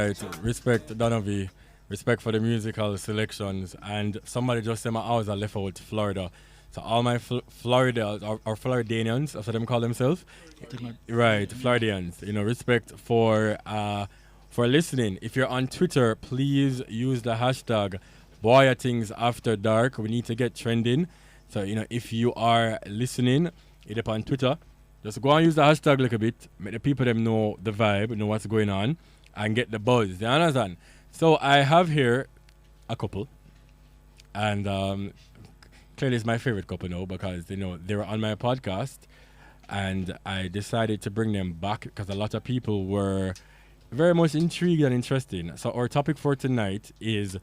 right. Respect Donovan. Respect for the musical selections. And somebody just said my hours are left out Florida. So all my Florida or Floridanians, that's what them call themselves. Right, Floridians. Respect for listening. If you're on Twitter, please use the hashtag BwoyATingzAfterDark. We need to get trending. So, if you are listening, hit up on Twitter. Just go and use the hashtag a little bit. Make the people them know the vibe, know what's going on, and get the buzz. You understand? So I have here a couple. And clearly it's my favorite couple now because, they were on my podcast. And I decided to bring them back because a lot of people were very much intrigued and interested. So our topic for tonight is,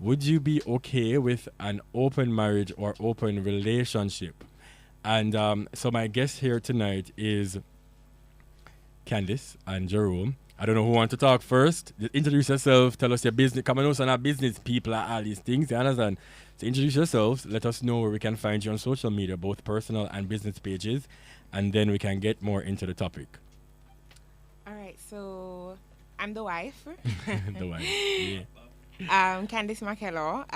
would you be okay with an open marriage or open relationship? And so my guest here tonight is Candice and Jerome. I don't know who wants to talk first. Just introduce yourself. Tell us your business. Come on, also not business people and all these things. You understand? So introduce yourselves. Let us know where we can find you on social media, both personal and business pages. And then we can get more into the topic. All right. So I'm the wife. The wife. Yeah. Candice Makello.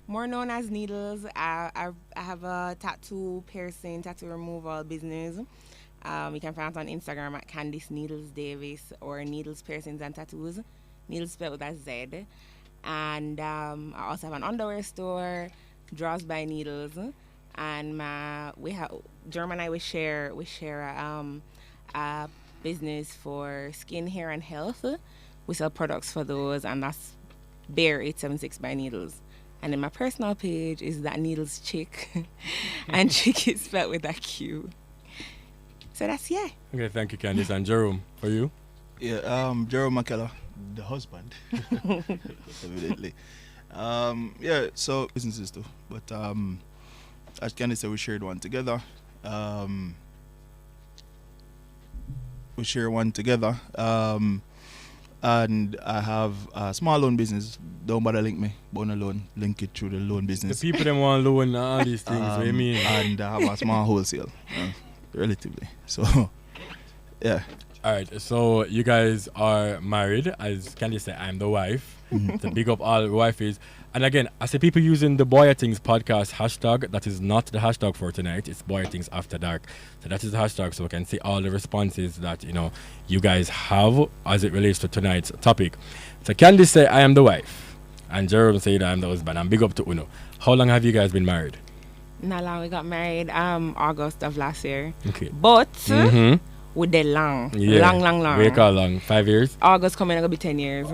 More known as Needles. I have a tattoo removal business. You can find us on Instagram at Candice Needles Davis or Needles Piercings and Tattoos. Needles spelled with a Z. And I also have an underwear store, Draws by Needles. And Jerome and I we share a business for skin, hair, and health. We sell products for those, and that's Bear 876 by Needles. And then my personal page is that Needles Chick, and Chick is spelled with a Q. So that's Okay, thank you, Candice. And Jerome, for you? Yeah, Jerome Makello, the husband, evidently. So businesses too, but as Candice said, we shared one together. And I have a small loan business. Don't bother link me. Bona loan. Link it through the loan business. The people them want loan all these things. What do you mean? And I have a small wholesale, relatively. So, yeah. All right. So you guys are married. As Candice said, I'm the wife. To big up all the wifeys. And again, I say people using the Boy Things podcast hashtag. That is not the hashtag for tonight. It's BwoyATingzAfterDark. So that is the hashtag, so we can see all the responses that you guys have as it relates to tonight's topic. So Candice say I am the wife, and Jerome said I am the husband. And big up to Uno. How long have you guys been married? Not long. We got married August of last year. Okay. But we did long. Long. We call long. 5 years. August coming, it'll be 10 years.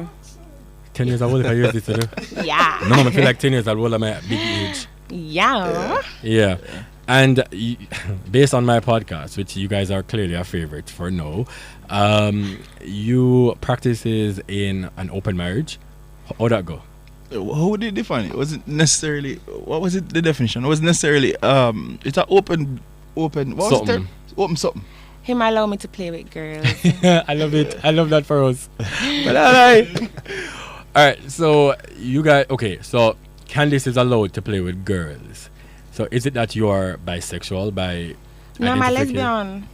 10 years old if I use this to do. Yeah. No, I feel like 10 years old at my big age. Yeah. And based on my podcast, which you guys are clearly a favorite for now, you practices in an open marriage. How'd that go? How would you define it? Was it necessarily, what was it, the definition? It wasn't necessarily, it's an open, what was it there? Open something. Him allow me to play with girls. I love it. I love that for us. But all right, so you guys, okay, so Candice is allowed to play with girls. So is it that you are bisexual by No, I'm a lesbian.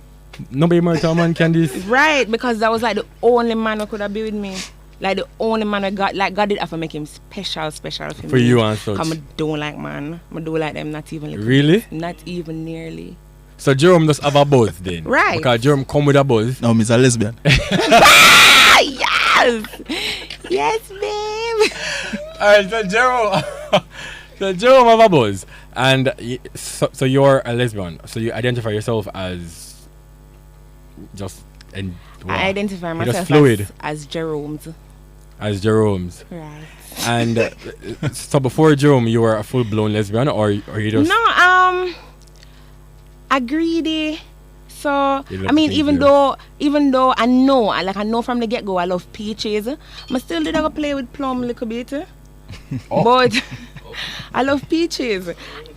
Nobody married to a man, Candice? Right, because that was like the only man who could have been with me. Like the only man I got, like God did have to make him special for me. For you and such. I don't like man. I don't like them, not even. Really? Not even nearly. So Jerome does have a buzz then? Right. Because Jerome come with a buzz. No, Miss a lesbian. Yes! Yes, babe! Alright, so Jerome have a buzz. And so you're a lesbian. So you identify yourself as just... I identify myself as Jerome's. As Jerome's. Right. And so before Jerome, you were a full-blown lesbian or you just... No, a greedy. So I mean, even though I know from the get go I love peaches, I still did have to play with plum a little bit. But I love peaches,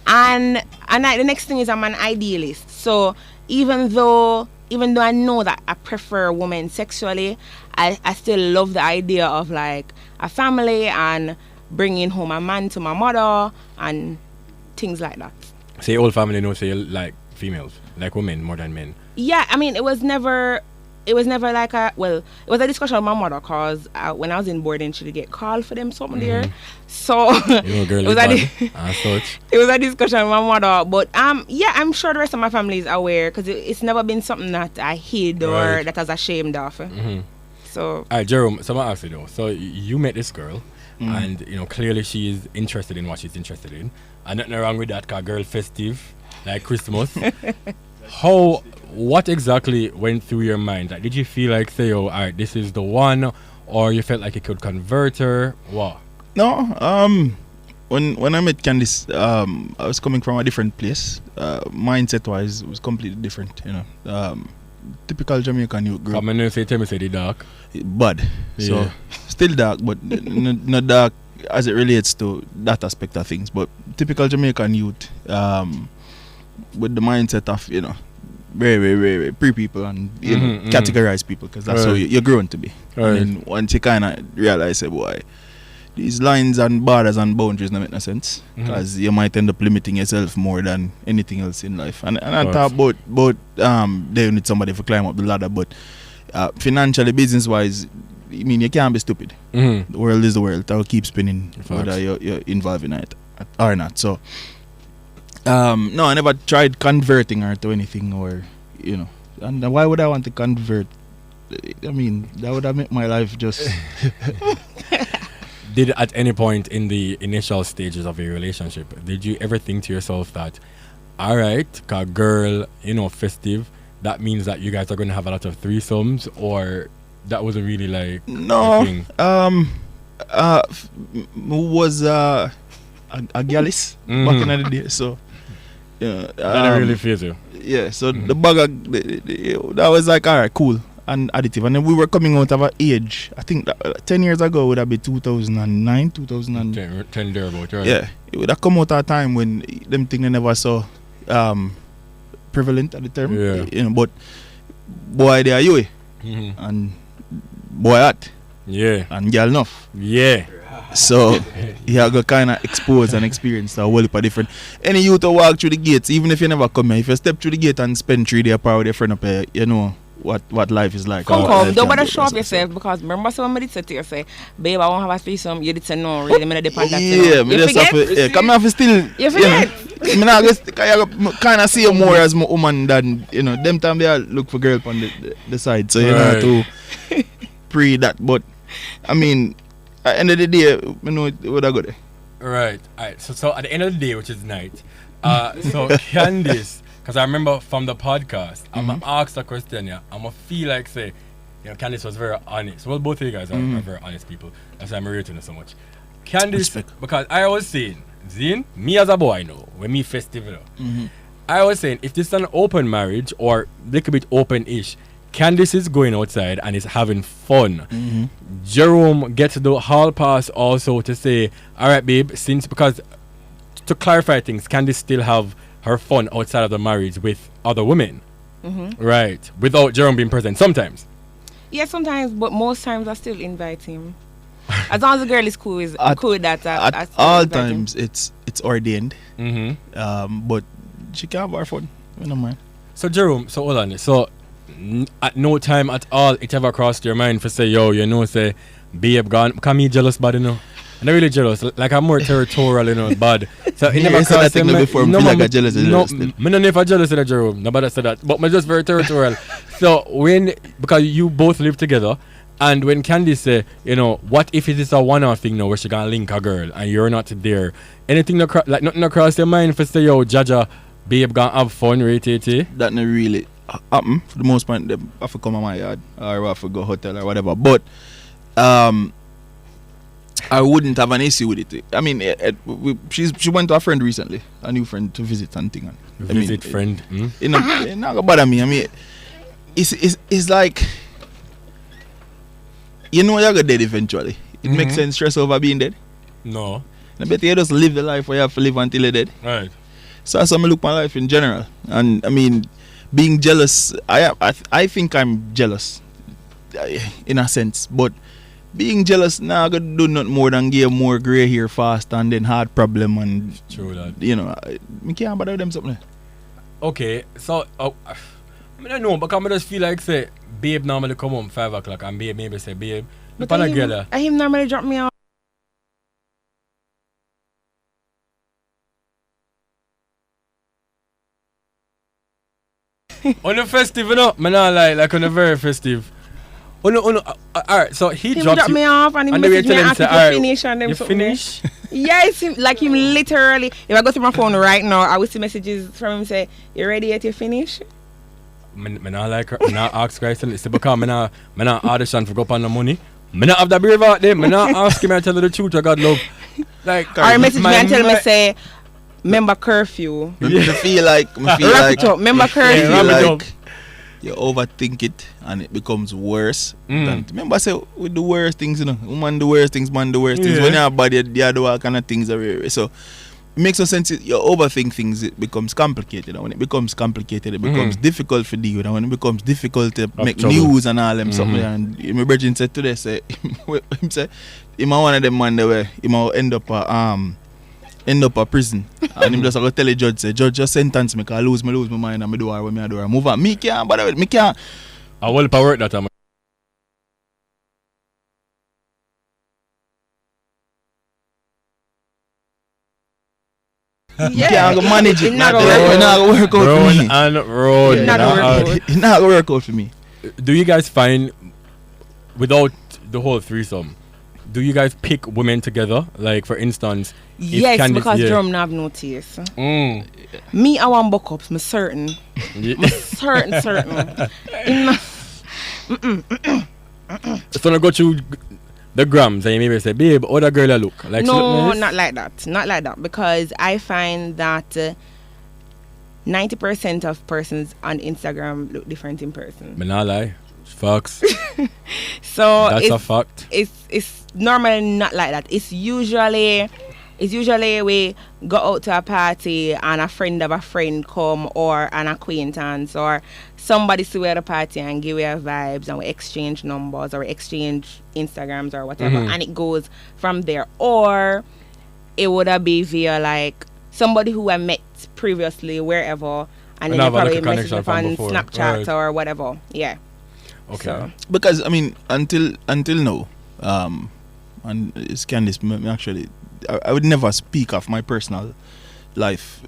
and the next thing is I'm an idealist. So even though I know that I prefer a woman sexually, I still love the idea of like a family and bringing home a man to my mother and things like that. So your whole family knows you like females, like women more than men. Yeah, I mean it was never it was never like it was a discussion with my mother because when I was in boarding, she would get called for them something there. So Girl, it was a discussion with my mother. But yeah, I'm sure the rest of my family is aware because it's never been something that I hid or that I was ashamed of. So, all right, Jerome, so I ask you though. So you met this girl, and clearly she is interested in what she's interested in, and nothing wrong with that. Cause girl festive, like Christmas. What exactly went through your mind? Like, did you feel like, say, all right, this is the one, or you felt like you could convert her? What? No, when I met Candice, I was coming from a different place. Mindset-wise, it was completely different, typical Jamaican youth group. I'm going to say the dark. Bad. Yeah. So, still dark, but not dark as it relates to that aspect of things. But typical Jamaican youth, with the mindset of, very, very, very, very pre-people and, categorize people because that's how you're growing to be. And once you kind of realize, boy, these lines and borders and boundaries don't make no sense because you might end up limiting yourself more than anything else in life. And I talk about they need somebody to climb up the ladder, but financially, business-wise, I mean, you can't be stupid. The world is the world. It will keep spinning whether you're involved in it or not. So, no, I never tried converting her to anything or, And why would I want to convert? I mean, that would have made my life just... Did at any point in the initial stages of your relationship, did you ever think to yourself that, all right, girl, festive, that means that you guys are going to have a lot of threesomes, or that wasn't really like no, was a gallus back in the day, so that really feels you. Yeah, so the bag that was like, all right, cool. And additive, and then we were coming out of an age. I think that 10 years ago would have been 2009, 2010. 10 thereabout, right? Yeah, it would have come out at a time when them things they never saw prevalent at the term. Yeah. But boy, they are you, and boy at, and girl enough. Yeah. So you have got kind of exposed and experienced a whole heap of different. Any youth to walk through the gates, even if you never come here, if you step through the gate and spend 3 days with your friend up here, what life is like. Come, don't bother show up yourself because remember somebody said to you, say, babe, I won't have a threesome. You did say no, really, I'm depend that. Yeah, me just have to, come have to still. You forget. I mean, I guess I kind of see you more as my woman than, them time they look for girl on the side. So, to pre that. But, I mean, at the end of the day, it would have got there. Right. All right. So at the end of the day, which is night, so Candice, because I remember from the podcast, I'm going to ask a question, I'm going to feel like, say, Candice was very honest. Well, both of you guys are very honest people. That's why I'm rating her so much. Candice, because I was saying, Zine, me as a boy know, when me festival, I was saying, if this is an open marriage or a little bit open-ish, Candice is going outside and is having fun. Jerome gets the hall pass also to say, all right, babe, because to clarify things, Candice still have her fun outside of the marriage with other women, right? Without Jerome being present sometimes. Yeah, sometimes, but most times I still invite him. As long as the girl is cool, cool with that. At all times, it's ordained. But she can have her fun. I don't mind. So Jerome, so hold on. So at no time at all it ever crossed your mind for say, yo, say, babe gone. Can me jealous, bad, I'm not really jealous. Like I'm more territorial, bad. So it never crossed your mind. Before no, like jealous. No, me not never jealous in a Jerome. Nobody said that. But I'm just very territorial. So because you both live together, and when Candice say, what if it is a one-off thing now where she gonna link a girl and you're not there? Anything like nothing across your mind for say, yo, Jaja, babe gonna have fun, right? That not really happen. For the most part, they have to come on my yard or have to go hotel or whatever. But I wouldn't have an issue with it. I mean, she went to a friend recently, a new friend to visit and thing. Friend? It's not gonna bother me. I mean, it's like, you're gonna dead eventually. It makes sense stress over being dead. No. I bet you just live the life where you have to live until you're dead. Right. So that's how I look my life in general. And I mean, being jealous, I think I'm jealous in a sense, but being jealous now I gotta do nothing more than give more grey hair fast and then heart problem and true that. I can't bother them something. Okay, so I don't know, because I just feel like, say, babe normally come home 5 o'clock and babe maybe say, babe, But look on a girl. him normally drop me off. On the festive, you know, I not like on the very festive. Alright, so he Him drops drop you, me off and he and then message we me tell him, and say, ask me alright, to finish and them you something. finish? Yes, him literally. If I go through my phone right now, I will see messages from him say, "You ready yet? You finish?" I not like her, I not ask Christ, and it's because I not audition for go up on the money. I not have the brave out there, I not ask him and tell her the truth, I got love. Like, Or he message me and tell me say, "Member curfew." I feel like Wrap it up. Member curfew. feel wrap it up. like you overthink it and it becomes worse. Remember I say with the worst things, you know, woman the worst things, man the worst things. Yeah. When you're body, the other all kind of things are rare. So it makes no sense. You overthink things, it becomes complicated. And when it becomes complicated, it becomes difficult for you. And when it becomes difficult to make trouble. news and all them something. And my brother said today, say him say him one of them man that way he might end up a prison. And him just go tell the judge, say, judge just sentence me, cause I lose my mind and I do what I do. Move on. Me can't, but me can't. I will power work that time. You can't go manage it. It not Not gonna work gonna work out for me. and road. It not gonna work out. It's not gonna work out for me. Do you guys find, without the whole threesome, do you guys pick women together? Like, for instance, if Yes, Candice- because yeah. Jerome not have no taste. Mm. Me, I want buck ups. Me certain. Yeah. Me certain. In my- So I go through the grams and you maybe say, babe, how that girl I look? Like, she look No, nice? not like that. Not like that. Because I find that 90% of persons on Instagram look different in person. Me not lie. Facts. So That's a fact. it's normally not like that. It's usually we go out to a party and a friend of a friend come, or an acquaintance, or somebody see we at a party and give you vibes, and we exchange numbers or we exchange Instagrams or whatever, and it goes from there. Or it would be via like somebody who I met previously wherever, and then have they a probably little message connection me from on before. Snapchat Right. or whatever. Yeah. Okay. So, Because I mean, until now, and it's Candice, me actually, I would never speak of my personal life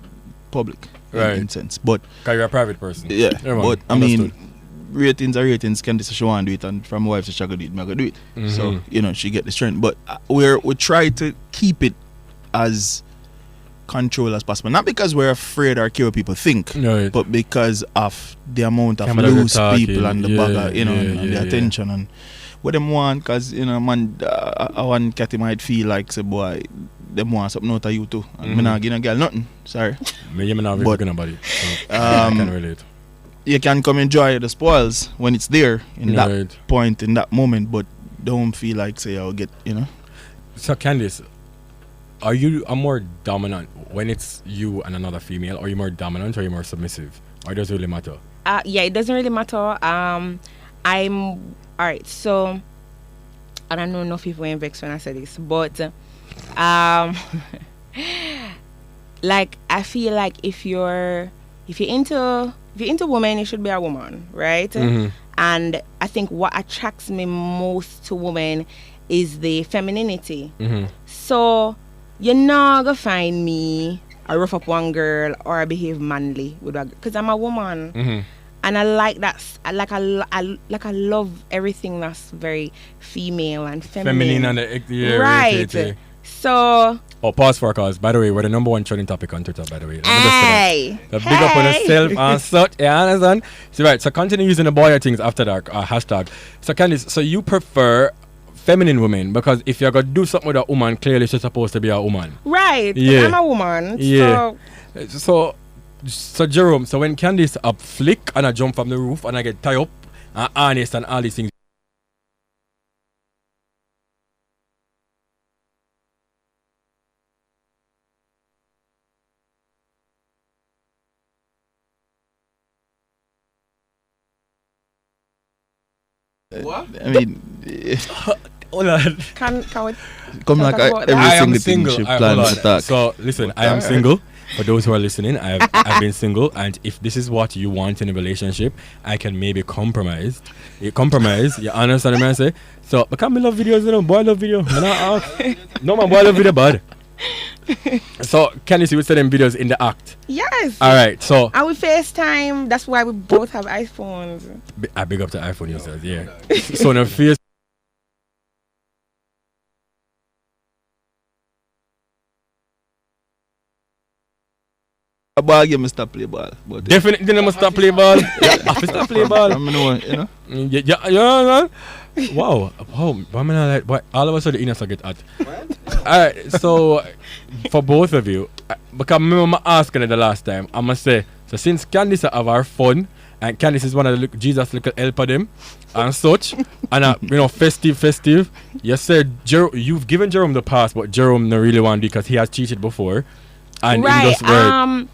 public Right. in sense. But Because you're a private person. yeah, man. but I Understood. mean, ratings are ratings. Candice she want to do it, and from my wife she go do it, me go do it. So you know she get the strength. But we try to keep it as controlled as possible. Not because we're afraid or care what people think, Right. but because of the amount of Camera good loose talking, people and the yeah, bagger, you know, yeah, and yeah, the yeah. attention and what them want. Cause you know, man, I want Cathy might feel like say boy, them want something out of you too, and me not give a girl nothing. Sorry. Me not really But, talking about it. So I can relate. You can come enjoy the spoils when it's there in that Right. point, in that moment, but don't feel like say I'll get, you know. So Candice, are you a more dominant when it's you and another female? Are you more dominant or are you more submissive? Or does it really matter? yeah, it doesn't really matter. I'm alright. So I don't know if people were vexed when I said this, but like I feel like if you're into women, you should be a woman, right? And I think what attracts me most to women is the femininity. So you're not gonna find me a rough up one girl or I behave manly with a girl, because I'm a woman. And I like that. I love everything that's very female and feminine. Feminine and the yeah, right. So oh, pause for a cause. By the way, we're the #1 trending topic on Twitter, by the way. Let me just say hey, that. Big up on yourself and such. Yeah, understand? So right, so continue using the BwoyATingzAfterDark hashtag. So Candice, so you prefer feminine women, because if you're gonna do something with a woman, clearly she's supposed to be a woman. right. Yeah. I'm a woman. Yeah. So So Jerome, so when Candice up flick and I jump from the roof and I get tied up and honest and all these things. What? I mean, Hold on. can we come Can like we talk about every that? I am single thing single. she Hold plans on. to talk. So listen, I am Alright. single. For those who are listening, I've been single, and if this is what you want in a relationship, I can maybe compromise. You understand what I say? So, because I love videos, you know, boy love video. No, my boy love video bad. So, Candice, you would say them videos in the act? Yes. All right, so. And we FaceTime. That's why we both have iPhones. I big up the iPhone users, yeah. So, no face. A ball game, stop play ball. Definitely, you must stop play ball. I stop play ball. I know, you know. Yeah. Wow. Why all of a sudden, Ines get hot. Alright, so for both of you, because I remember asking it the last time, I must say, so since Candice have our fun, and Candice is one of the Jesus little helper them, and such, and you know, festive. You said you've given Jerome the pass, but Jerome not really want because he has cheated before, and right.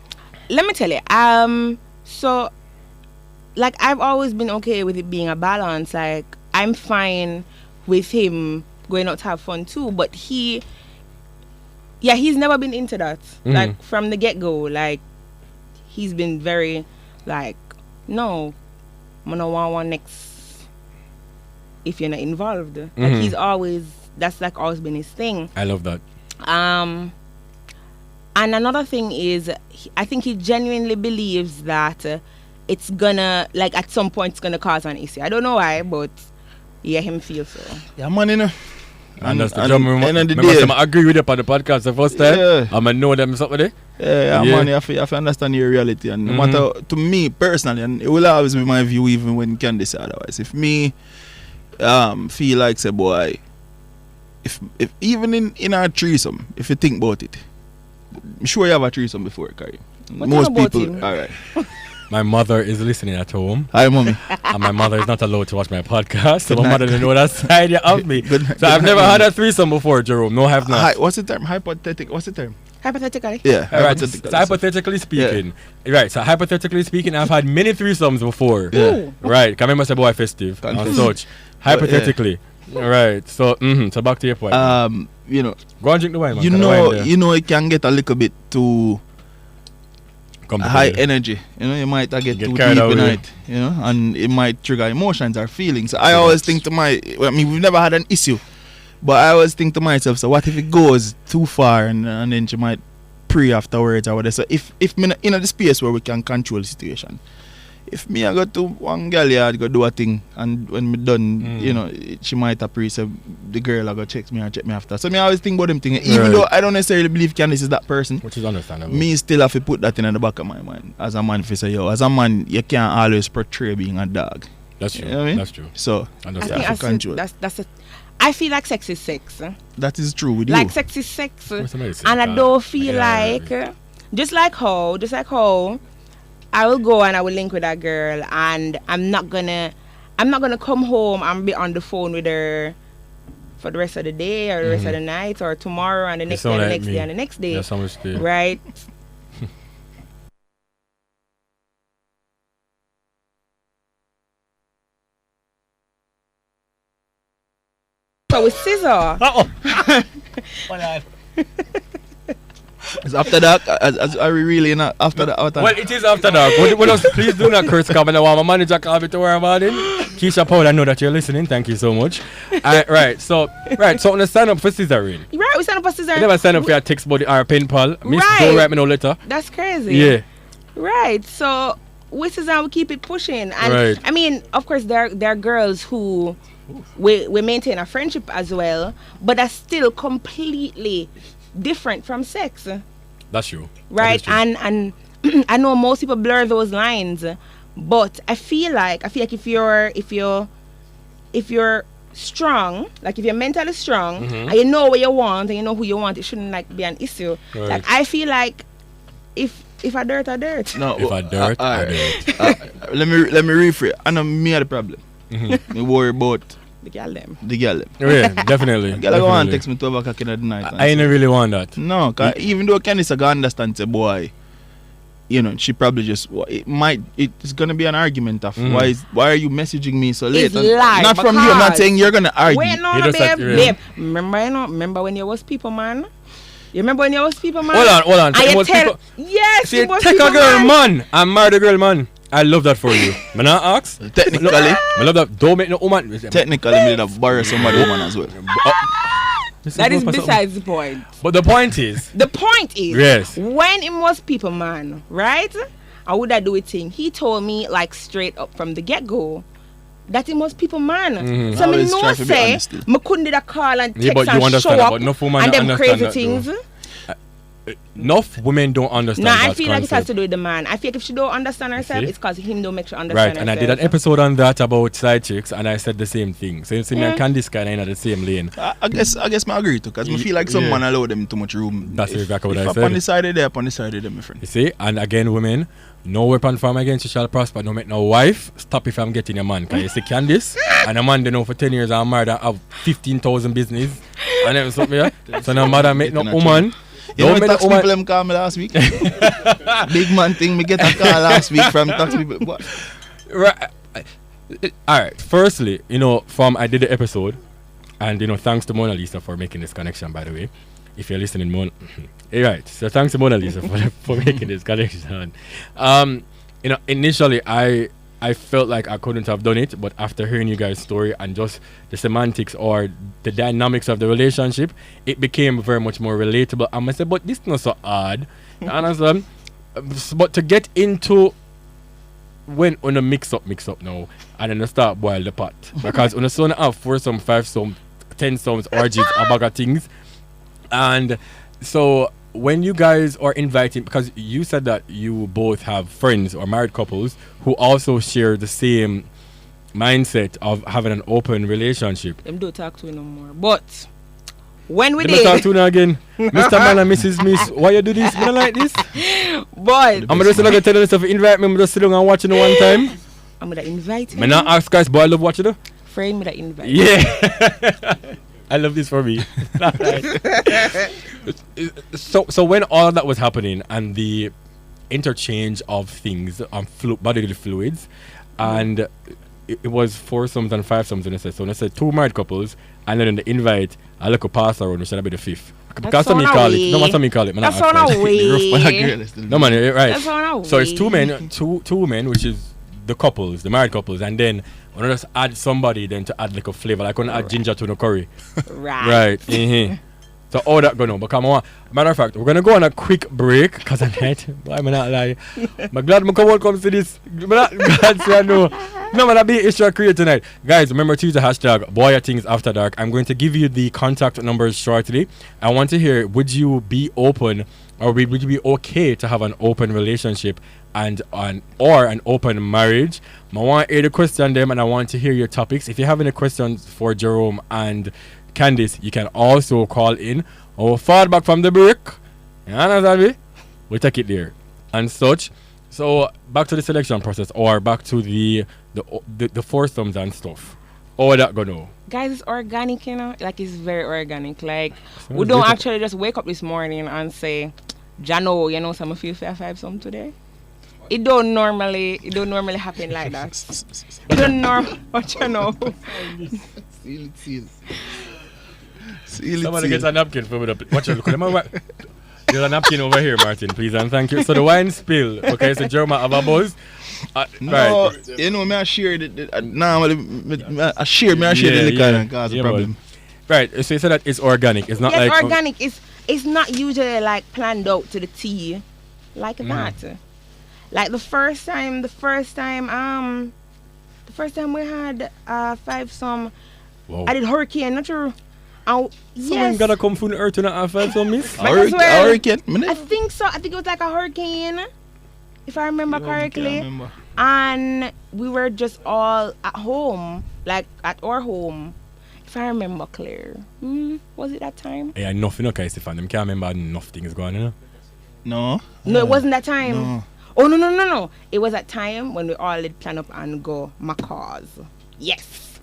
Let me tell you, so like I've always been okay with it being a balance. Like I'm fine with him going out to have fun too, but he's never been into that. Like from the get go, like he's been very like, no, I don't want one next if you're not involved. Like he's always, that's like always been his thing. I love that. And another thing is, I think he genuinely believes that it's gonna, like at some point, it's gonna cause an issue. I don't know why, but yeah, him feel so. Yeah, man, you know. And that's the job. Remember, I agree with you on the podcast the first time. Yeah. I'm gonna know them something there. Yeah, man, you have to understand your reality. And no matter, to me personally, and it will always be my view even when Candice say otherwise. If me feel like, say, boy, if even in our threesome, if you think about it, I'm sure you have a threesome before, Kari. Most people, alright. My mother is listening at home. Hi, mommy. And my mother is not allowed to watch my podcast, so my mother doesn't know that side of me. So I've never had a threesome before, Jerome. No, I have not. What's the term? Hypothetical. What's the term? Hypothetically. Yeah. Right. So hypothetically speaking. Yeah. Right. So hypothetically speaking, I've had many threesomes before. Yeah. Right. Can remember say boy festive and such. Hypothetically. Right. So so back to your point. You know. Go and drink the wine, man. You know it can get a little bit too high energy. You know, you might get too deep in it, you know, and it might trigger emotions or feelings. So I always think to we've never had an issue, but I always think to myself, so what if it goes too far and then she might pray afterwards or whatever. So if me in the space where we can control the situation, if me I go to one girl yard go do a thing, and when me done, you know, she might pray, so the girl I go check me after. So me always think about them things, even though I don't necessarily believe Candice is that person, which is understandable. Me still have to put that in the back of my mind as a man. If you say, yo, as a man, you can't always portray being a dog. That's true. You know what I mean? That's true. So that's it. I feel like sex is sex. That is true with like you. Like sex is sex, and I don't feel like just like how I will go and I will link with that girl, and I'm not gonna come home and be on the phone with her for the rest of the day or the rest of the night or tomorrow and the next day and the next day and the next day. That's how much day. Right? So with scissor. It's after dark. Are we really not after dark? Well, it is after dark. Please do not curse come and my manager call me to worry about it. Keisha Paul, I know that you're listening. Thank you so much. Right, so on the sign up for scissoring. Right, we sign up for scissoring. I never sign up for your text body or pen pal. Miss, right. Don't write me no letter. That's crazy. Yeah. Right, so with scissor we keep it pushing. And right. I mean, of course, there are girls who we maintain a friendship as well, but that's still completely different from sex. That's true. Right? True. And I know most people blur those lines, but I feel like if you're strong, like if you're mentally strong and you know what you want and you know who you want, it shouldn't like be an issue. Right. Like I feel like if I dirt, I dirt. No, if I dirt, I dirt. Let me rephrase. I know me had the problem. Me worry about the girl them. Yeah, definitely. The girl go and text me 12 o'clock in the night. I ain't really want that. No, cause even though Candice can understand, say boy, you know, she probably just it's gonna be an argument of why are you messaging me so late? Not from you. I'm not saying you're gonna argue. Wait, no, babe. Remember when you was people, man? You remember when you was people man? Hold on. And you tell, people, yes, see, you was take people a girl, man. man, and marry the girl, man. I love that for you. Man, not ask. Technically, I love that. Don't make no woman. technically, me did have borrow somebody woman as well. That is besides the point. But the point is. The point is, yes. when it was people man, right? I would I do it thing. He told me like straight up from the get go that it was people man. Mm-hmm. So me no say me couldn't do a call and text and show up and them crazy things. Enough women don't understand. Nah, I feel like it has to do with the man. I feel like if she don't understand herself, it's because him don't make sure understand herself. Right, and I did an episode on that about side chicks, and I said the same thing. So you see me and Candice kind of in the same lane. I guess I agree too, because I feel like some man allow them too much room. That's exactly what I said. Upon the side of them, my friend. You see, and again, women, no weapon formed against you shall prosper. No make no wife. Stop if I'm getting a man. Because you see Candice, and a man they know for 10 years I'm married and have 15,000 business. And then something, yeah? So no matter make no woman. You know tax people them call me last week? Big man thing, me get a call last week from tax people. What? Right. Alright, firstly, from I did the episode, and thanks to Mona Lisa for making this connection, by the way. If you're listening, Mona. Right, so thanks to Mona Lisa for making this connection. Initially I felt like I couldn't have done it, but after hearing you guys' story and just the semantics or the dynamics of the relationship, it became very much more relatable. And I said, but this is not so hard. You understand? But to get into when on a mix up now, and then start boil the pot. Because on a son have 4 some, 5 some, 10 sums, orgies, a bag of things. And so when you guys are inviting, because you said that you both have friends or married couples who also share the same mindset of having an open relationship. Them don't talk to you no more. But when we did talk to you again, Mr. Man and Mrs. Miss, why you do this? You don't like this? But I'm just gonna tell you this, if you invite me, I'm just sit down and watch it one time. I'm gonna invite him. I'm not ask guys, boy, I love watching it. Friend, me that invite. Yeah. I love this for me. So when all that was happening and the interchange of things on bodily fluids, and it was 4 sums and 5 sums in a set. So I said 2 married couples, and then in the invite, I look a pass around, which should be the 5th. Because some call it. No, some call it. That's on our way. No man, right. That's on our way. So it's 2 men, two women, which is the couples, the married couples, and then when I just add somebody then to add like a flavor, like when I add ginger to the curry. Right. Mm-hmm. So all that going on. But come on. Matter of fact, we're gonna go on a quick break because I'm not. Why am I not lying? I'm glad my comes to this. I'm not glad say I know. No man, I'll be extra creative tonight. Guys, remember to use the hashtag BwoyATingzAfterDark. I'm going to give you the contact numbers shortly. I want to hear, would you be open or would you be okay to have an open relationship and an open marriage? I want to hear the question them and I want to hear your topics. If you have any questions for Jerome and Candice, you can also call in or fall back from the break. You understand me? We take it there and such. So back to the selection process or back to the foursomes and stuff. All that go now. Guys, it's organic, like it's very organic. Like we don't actually just wake up this morning and say, Jano, some feel fair 5 some today. It don't normally happen like that. It don't normally, what you know. Seal Somebody gets a napkin for me. Watch out, there's a napkin over here, Martin, please, and thank you. So the wine spill, okay, so Jerome have a buzz. No, right. Me I share it. I share the liquor and cause a problem. Right, so you said that it's organic. It's not yes, like organic. It's not usually like planned out to the T, like that. Like the first time we had 5 some. Whoa. I did hurricane, not true. Someone yes. gotta come from the earth to not have 5 some, miss. Hurricane. I think so. I think it was like a hurricane, if I remember correctly. And we were just all at home, like at our home. If I remember clear. Was it that time? Yeah, nothing okay, Stefan. Them can't remember enough things going on. No, it wasn't that time. No. Oh, no. It was that time when we all did plan up and go Macaw's. Yes.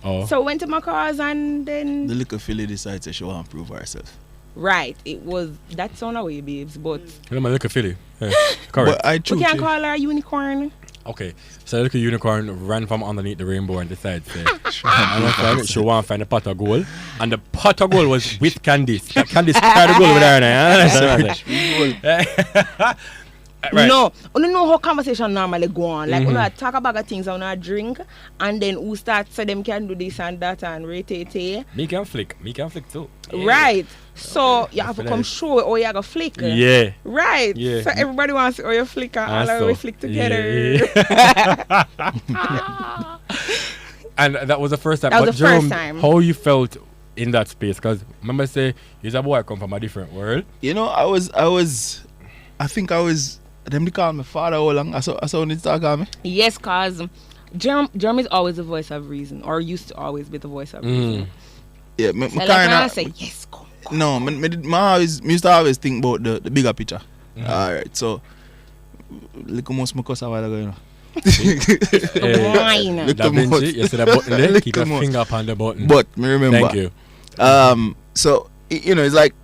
Oh. So we went to Macaw's and then... The little filly decided to show and prove herself. Right. It was... That's on our way, babes, but... You know my little filly. Yeah, correct. But we can't call her a unicorn. Okay, so the little unicorn ran from underneath the rainbow and decided to she want to find a pot of gold. And the pot of gold was with Candice. Candice carried the gold with her. Right. No, you know how conversation normally go on. Like, when I talk about the things on a drink, and then who start so them can do this and that and rate. Me can flick too. Yeah. Right. So you have to come show or you have to flick. Yeah. Right. Yeah. So everybody wants to you flick and all we flick together. Yeah. And that was the first time. That was the Jerome, first time. How you felt in that space? Because remember, say you're a boy come from a different world. You know, I think I was. Them they call me father all along. I saw when they talk about me. Yes, cause Jerome is always the voice of reason, or used to always be the voice of reason. Yeah, so like I say yes, come. No, me used to always think about the bigger picture. Alright, so look how much cuss a while ago, you know. Wine. Da Vinci, you see that button there? Keep your finger up on the button. But me remember. Thank you. So you know, it's like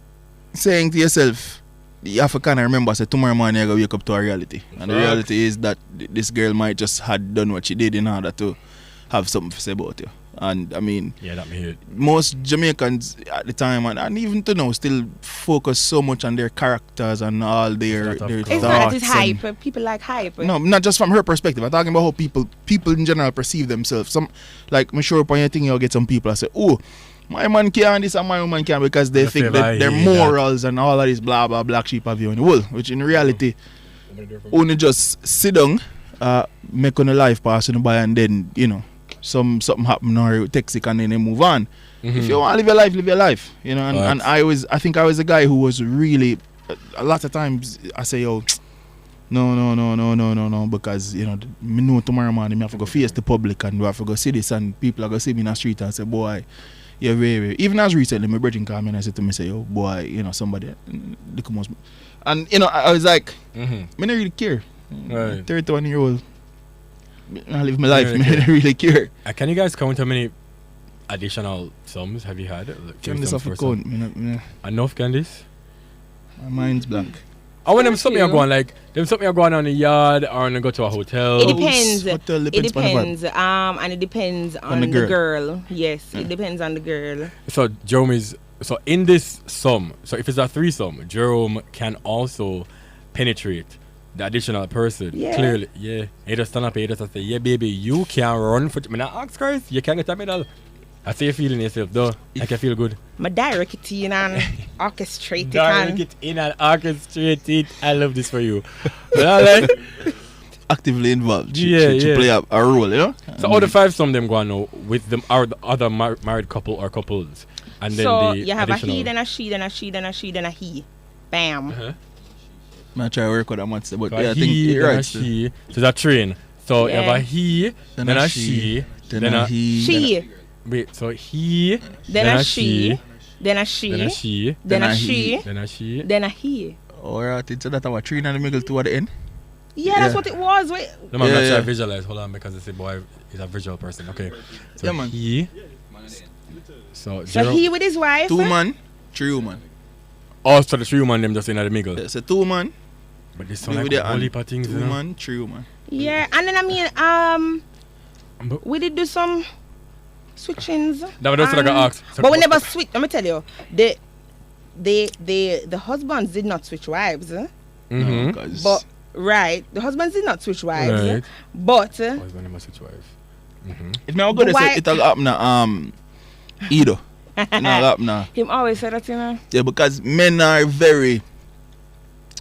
saying to yourself, you have to kind of remember, say tomorrow morning you gotta wake up to a reality, and the reality is that this girl might just had done what she did in order to have something to say about you. And I mean, yeah, that me hear it. Most Jamaicans at the time and even to now still focus so much on their characters and all their it's thoughts. It's not that it's hype. People like hype. No, not just from her perspective. I'm talking about how people in general perceive themselves. Some, like, I'm sure upon your thing you'll get some people that say, oh, my man can't this and my woman can't, because they think that their morals and all of this blah blah black sheep have you in the wool, which in reality only just sit down, make on a life pass on by, and then you know something happen or text it and then they move on. If you want to live your life, you know. And I think I was a guy who was really a lot of times I say, oh, no, because you know me know tomorrow morning I have to go face the public and I have to go see this and people are gonna see me in the street and say, boy, yeah, very. Even as recently, my brother called me and I said to me, say, oh boy, you know, somebody look most. And you know, I was like, me don't really care. Right. 31-year-old, I live my life. I don't really care. Can you guys count how many additional sums have you had? Like, Candice off the count. Enough, Candice? My mind's blank. I want them something are going like them something are going on in the yard or go to a hotel. It depends. Hotel it depends. And it depends on the girl. Yes, it depends on the girl. So Jerome is in this sum. So if it's a threesome, Jerome can also penetrate the additional person. Yeah. Clearly, yeah. He just stand up here and say, yeah, baby, you can run for. Me not ask Christ, you can get a medal. I say you're feeling yourself though. I can feel good. My direct it in and orchestrate it. Direct it in and orchestrate it. I love this for you. But I like actively involved. She play a role, you know. So all the five some them go on now with them are the other married couple or couples, and then so the you have additional. a he, then a she, then a she, then a she, then a he. Bam. I try to work with that much, but yeah, I think you're right. She, so that train. So you have a he, then a she, then a he. She. Wait, so he, then a she, then a she, then a she, then a she, then a she, then a he. Alright, so that our three in the middle to at the end. Yeah, that's what it was. Wait. No, man, I'm trying to visualize. Hold on, because it's a boy is a visual person. Okay, so he. So he with his wife. 2 man, 3 woman. Oh, so the 3 woman them just in the middle. Yeah, so 2 man. But this sound like a whole heap of things, 2 man, 3 woman. Yeah, and then I mean, we did do some switchings. That was what I got asked. But we never switched. Let me tell you, the husbands did not switch wives. No, but the husbands did not switch wives. Right. But husband never switch wives. If me go say it'll happen na either. It'll happen na. Him always say that, you know. Yeah, because men are very,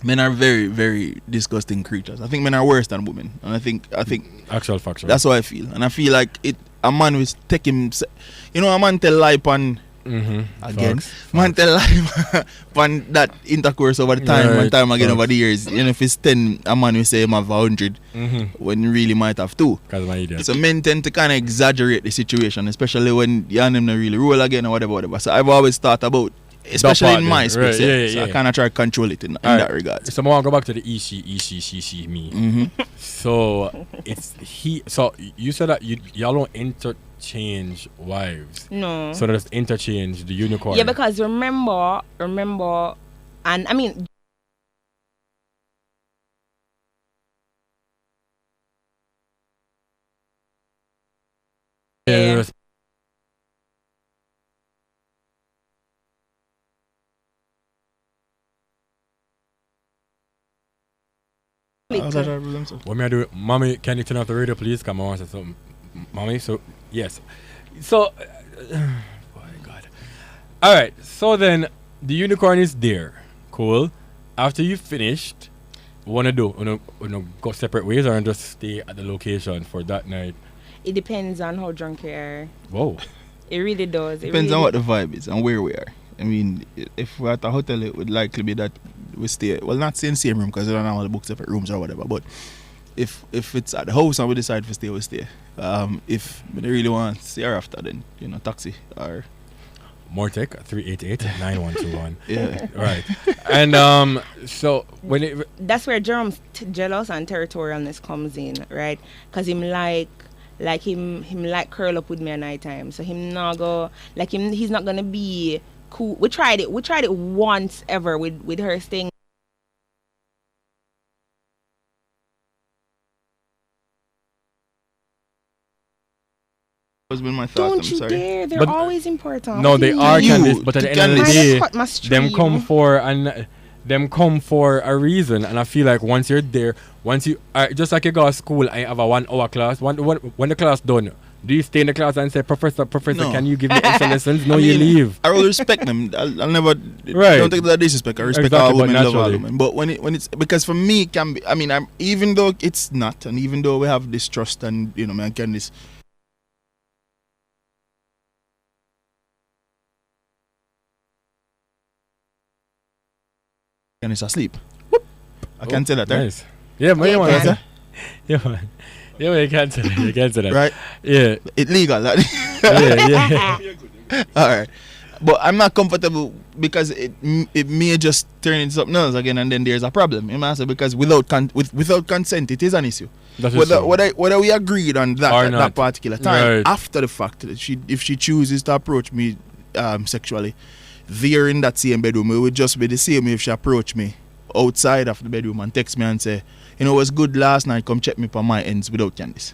very disgusting creatures. I think men are worse than women, and I think actual factual. That's how I feel, and I feel like a man will take him. You know, a man tell lie on again. Man tell lie on that intercourse over the time, one time again over the years. You know, if it's 10, a man will say him have 100 when he really might have 2. So men tend to kind of exaggerate the situation, especially when you and them not really roll again or whatever. So I've always thought about, especially in my space, so I kind of try to control it in that regard. So I want to go back to the she, me. So it's he. So you said that y'all don't interchange wives. No. So just interchange the unicorn. Yeah, because remember, and I mean. topic. What may I do? Mommy, can you turn off the radio, please? Come on, say something. Mommy, so, yes. So, oh my God. All right, so then the unicorn is there. Cool. After you finished, what wanna do? Wanna go separate ways or just stay at the location for that night? It depends on how drunk you are. Whoa. It really does. Depends on what the vibe is and where we are. I mean, if we're at a hotel, it would likely be that we stay, well, not stay in the same room because we don't have all the book separate rooms or whatever, but if it's at the house and we decide to stay, we stay. If we really want to stay after, then, taxi or... More tech, 388-9121. Yeah. Right. And so when it... That's where Jerome's jealous and territorialness comes in, right? Because him like curl up with me at night time. So him not go, he's not going to be cool. We tried it once ever with her staying. Was been my thought. Don't you dare! They're always important. No, they are, Candice. But at the end of the day, them come for a reason. And I feel like once you're there, just like you go to school and you have a 1 hour class. When the class done, do you stay in the class and say, Professor, no. Can you give me extra lessons? No, you leave. I will respect them. I'll never. Right. Don't take that disrespect. I respect all women, love all women. But when it's because for me, it can be. I mean, even though it's not, and even though we have this trust and man, Candice. And it's asleep. I can't say that, nice. Yeah, man, you want to Yeah, man. Yeah, man, you can't say that. You can't say that. Right? Yeah. It's legal. Yeah. All right. But I'm not comfortable because it may just turn into something else again and then there's a problem. You know, because without consent, it is an issue. Whether we agreed on that at that particular time, right. After the fact, if she chooses to approach me sexually, there in that same bedroom, it would just be the same if she approached me outside of the bedroom and text me and say, it was good last night, come check me for my ends without Candice.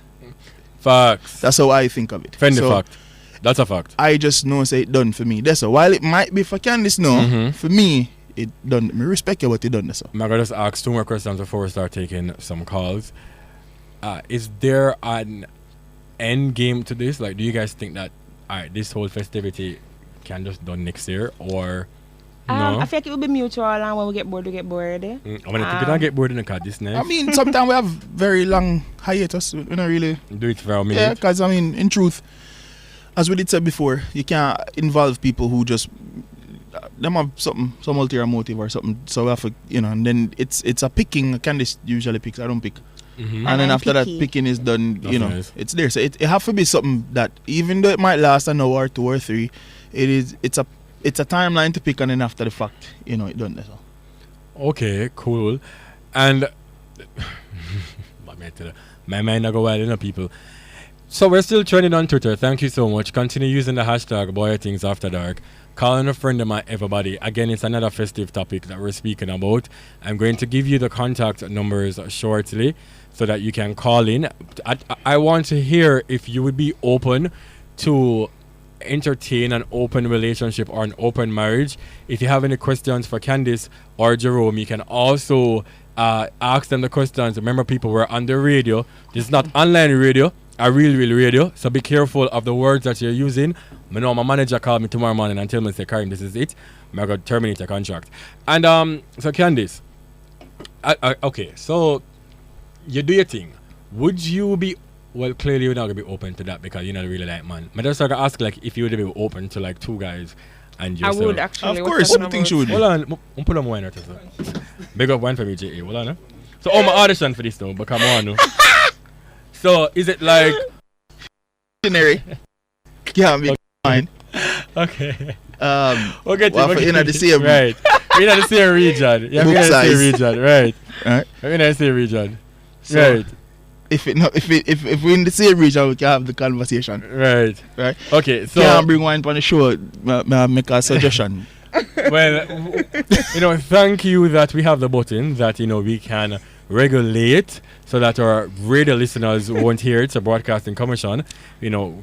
Facts. That's how I think of it. Fact. That's a fact. I just know say it done for me. That's all. While it might be for Candice, for me, it done. I respect you what it done. That's all. I'm gonna just ask 2 more questions before we start taking some calls. Is there an end game to this? Like, do you guys think that this whole festivity can just done next year, or no? I feel like it will be mutual, and when we get bored, we get bored. I mean, if you don't get bored in the car this night. I mean, sometimes we have very long hiatus. We don't really do it for a minute. Yeah, because I mean, in truth, as we did say before, you can't involve people who just them have some ulterior motive or something. So we have to, and then it's a picking. Candice usually picks. I don't pick. And then after that picking is done, nice. It's there. So it have to be something that even though it might last an hour, 2 or 3. It's a timeline to pick, and then after the fact, it done that. Okay, cool. And my mind not go wild, people. So we're still trending on Twitter. Thank you so much. Continue using the hashtag BwoyATingzAfterDark. Calling a friend of mine, everybody. Again, it's another festive topic that we're speaking about. I'm going to give you the contact numbers shortly so that you can call in. I want to hear if you would be open to entertain an open relationship or an open marriage. If you have any questions for Candice or Jerome, you can also ask them the questions. Remember, people, we're on the radio. This is not online radio, a real radio. So be careful of the words that you're using. I know my manager called me tomorrow morning and tell me, say, Karim, this is it. I'm going to terminate your contract. And so Candice, okay, so you do your thing. Would you be... Well, clearly you're not going to be open to that because you're not really like man. But I just like to ask, like, if you would be open to, like, 2 guys and yourself. I would, actually. Of course, I think she would. Hold on. I'm put on wine right here. Big up wine for me, J.A. Hold on, eh? So, my audition for this now, but come on, no. So, is it like... Ordinary. Yeah, be fine. Okay. We'll get in the same... Right. We're in the same region. Yeah, we're in the same region, right. We're in the same region. So, right. If we're in the same region, we can have the conversation. Right. Okay, so... Can't bring wine on the show, make a suggestion. Well, thank you that we have the button that, we can regulate so that our radio listeners won't hear it. It's a broadcasting commission,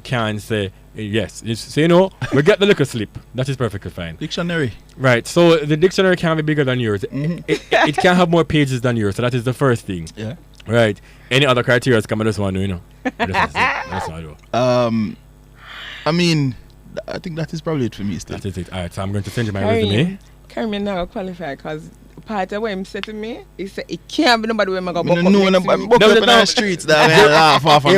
can say, Yes. So, we get the liquor slip. That is perfectly fine. Dictionary. Right. So, the dictionary can be bigger than yours. It can have more pages than yours. So, that is the first thing. Yeah. Right. Any other criteria? Come on, this one, That's one. I mean, I think that is probably it for me still. That is it. All right. So, I'm going to send you my resume. Carmen now qualify because part of what him said to me, he said it can't be nobody when I go buck up I'm buck up in the streets that I laugh off of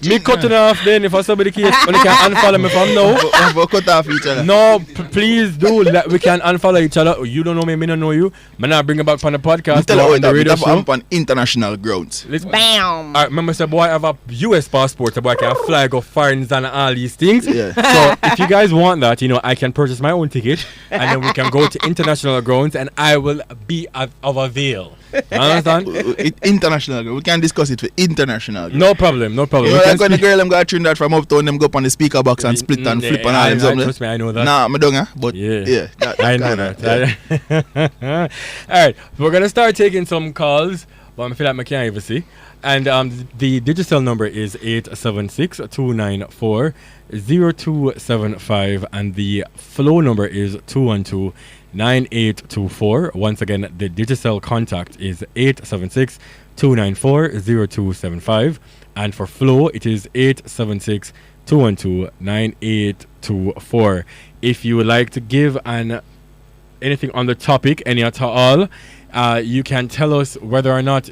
me cutting off then if I somebody case when you can unfollow me from now. We'll cut off each other. No, please do. We can unfollow each other. You don't know me, me don't know you. Man, I bring you back on the podcast. Tell on the radio show. I'm on international grounds. Bam. I remember say boy I have a US passport, so boy I can fly, go foreigns and all these things. Yeah. So if you guys want that, I can purchase my own ticket and then we can go to international grounds and I will be of avail. You understand? International. We can discuss it for international. No problem. You know, like when the girl them got Trinidad from uptown, them go up on the speaker box and split and flip and all them something. Trust me, I know that. Nah, I don't, but yeah I know that. Yeah. Alright, we're gonna start taking some calls, but I feel like I can't even see. And the digital number is 876-294-0275 and the flow number is 212-9824. Once again, the digital contact is 876-294-0275 and for flow it is 876-212-9824. If you would like to give anything on the topic, any at all, you can tell us whether or not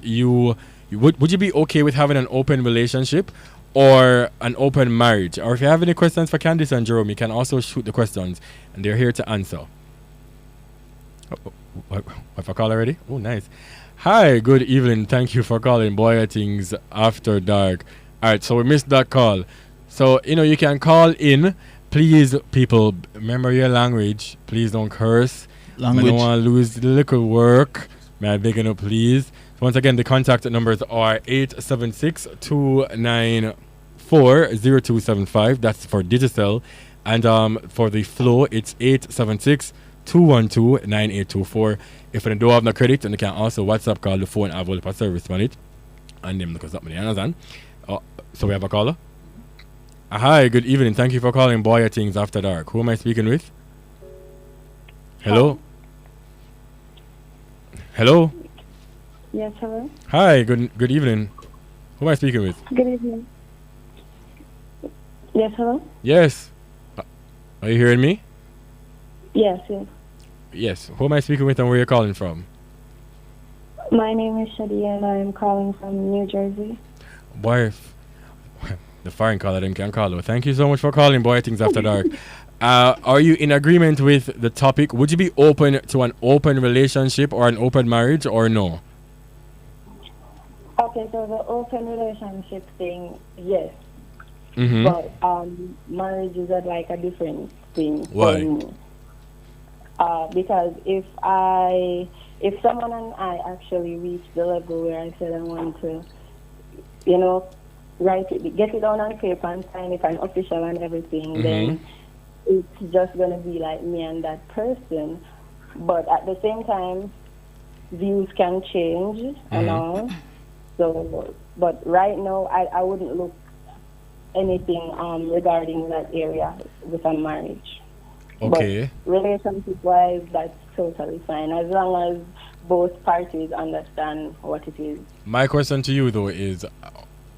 would you be okay with having an open relationship or an open marriage? Or if you have any questions for Candice and Jerome, you can also shoot the questions and they're here to answer. Have I called already? Oh, nice. Hi, good evening. Thank you for calling Boy Things After Dark. All right, so we missed that call. So, you can call in. Please, people, remember your language. Please don't curse. I don't want to lose the little work. May I beg you, please? Once again, the contact numbers are 876-294-0275. That's for digital. And for the flow, it's 876-212-9824. If you don't have no credit, and you can also WhatsApp call the phone available service on it. And them look us up, understand? So we have a caller. Hi, good evening. Thank you for calling Boy Things After Dark. Who am I speaking with? Hello? Hello? Yes, hello. Hi, good evening. Who am I speaking with? Good evening. Yes, hello. Yes. Are you hearing me? Yes. Yes. Who am I speaking with and where you're calling from? My name is Shadi and I'm calling from New Jersey. Boy, the foreign caller then can call. Thank you so much for calling Boy Things After Dark. Are you in agreement with the topic? Would you be open to an open relationship or an open marriage or no? Okay, so the open relationship thing, yes. Mm-hmm. But marriage is like a different thing Why? for me. Because if someone and I actually reach the level where I said I want to, write it, get it down on paper and sign it and official and everything, then it's just going to be like me and that person. But at the same time, views can change and all. So, but right now, I wouldn't look anything regarding that area with a marriage. Okay. But relationship-wise, that's totally fine, as long as both parties understand what it is. My question to you, though, is,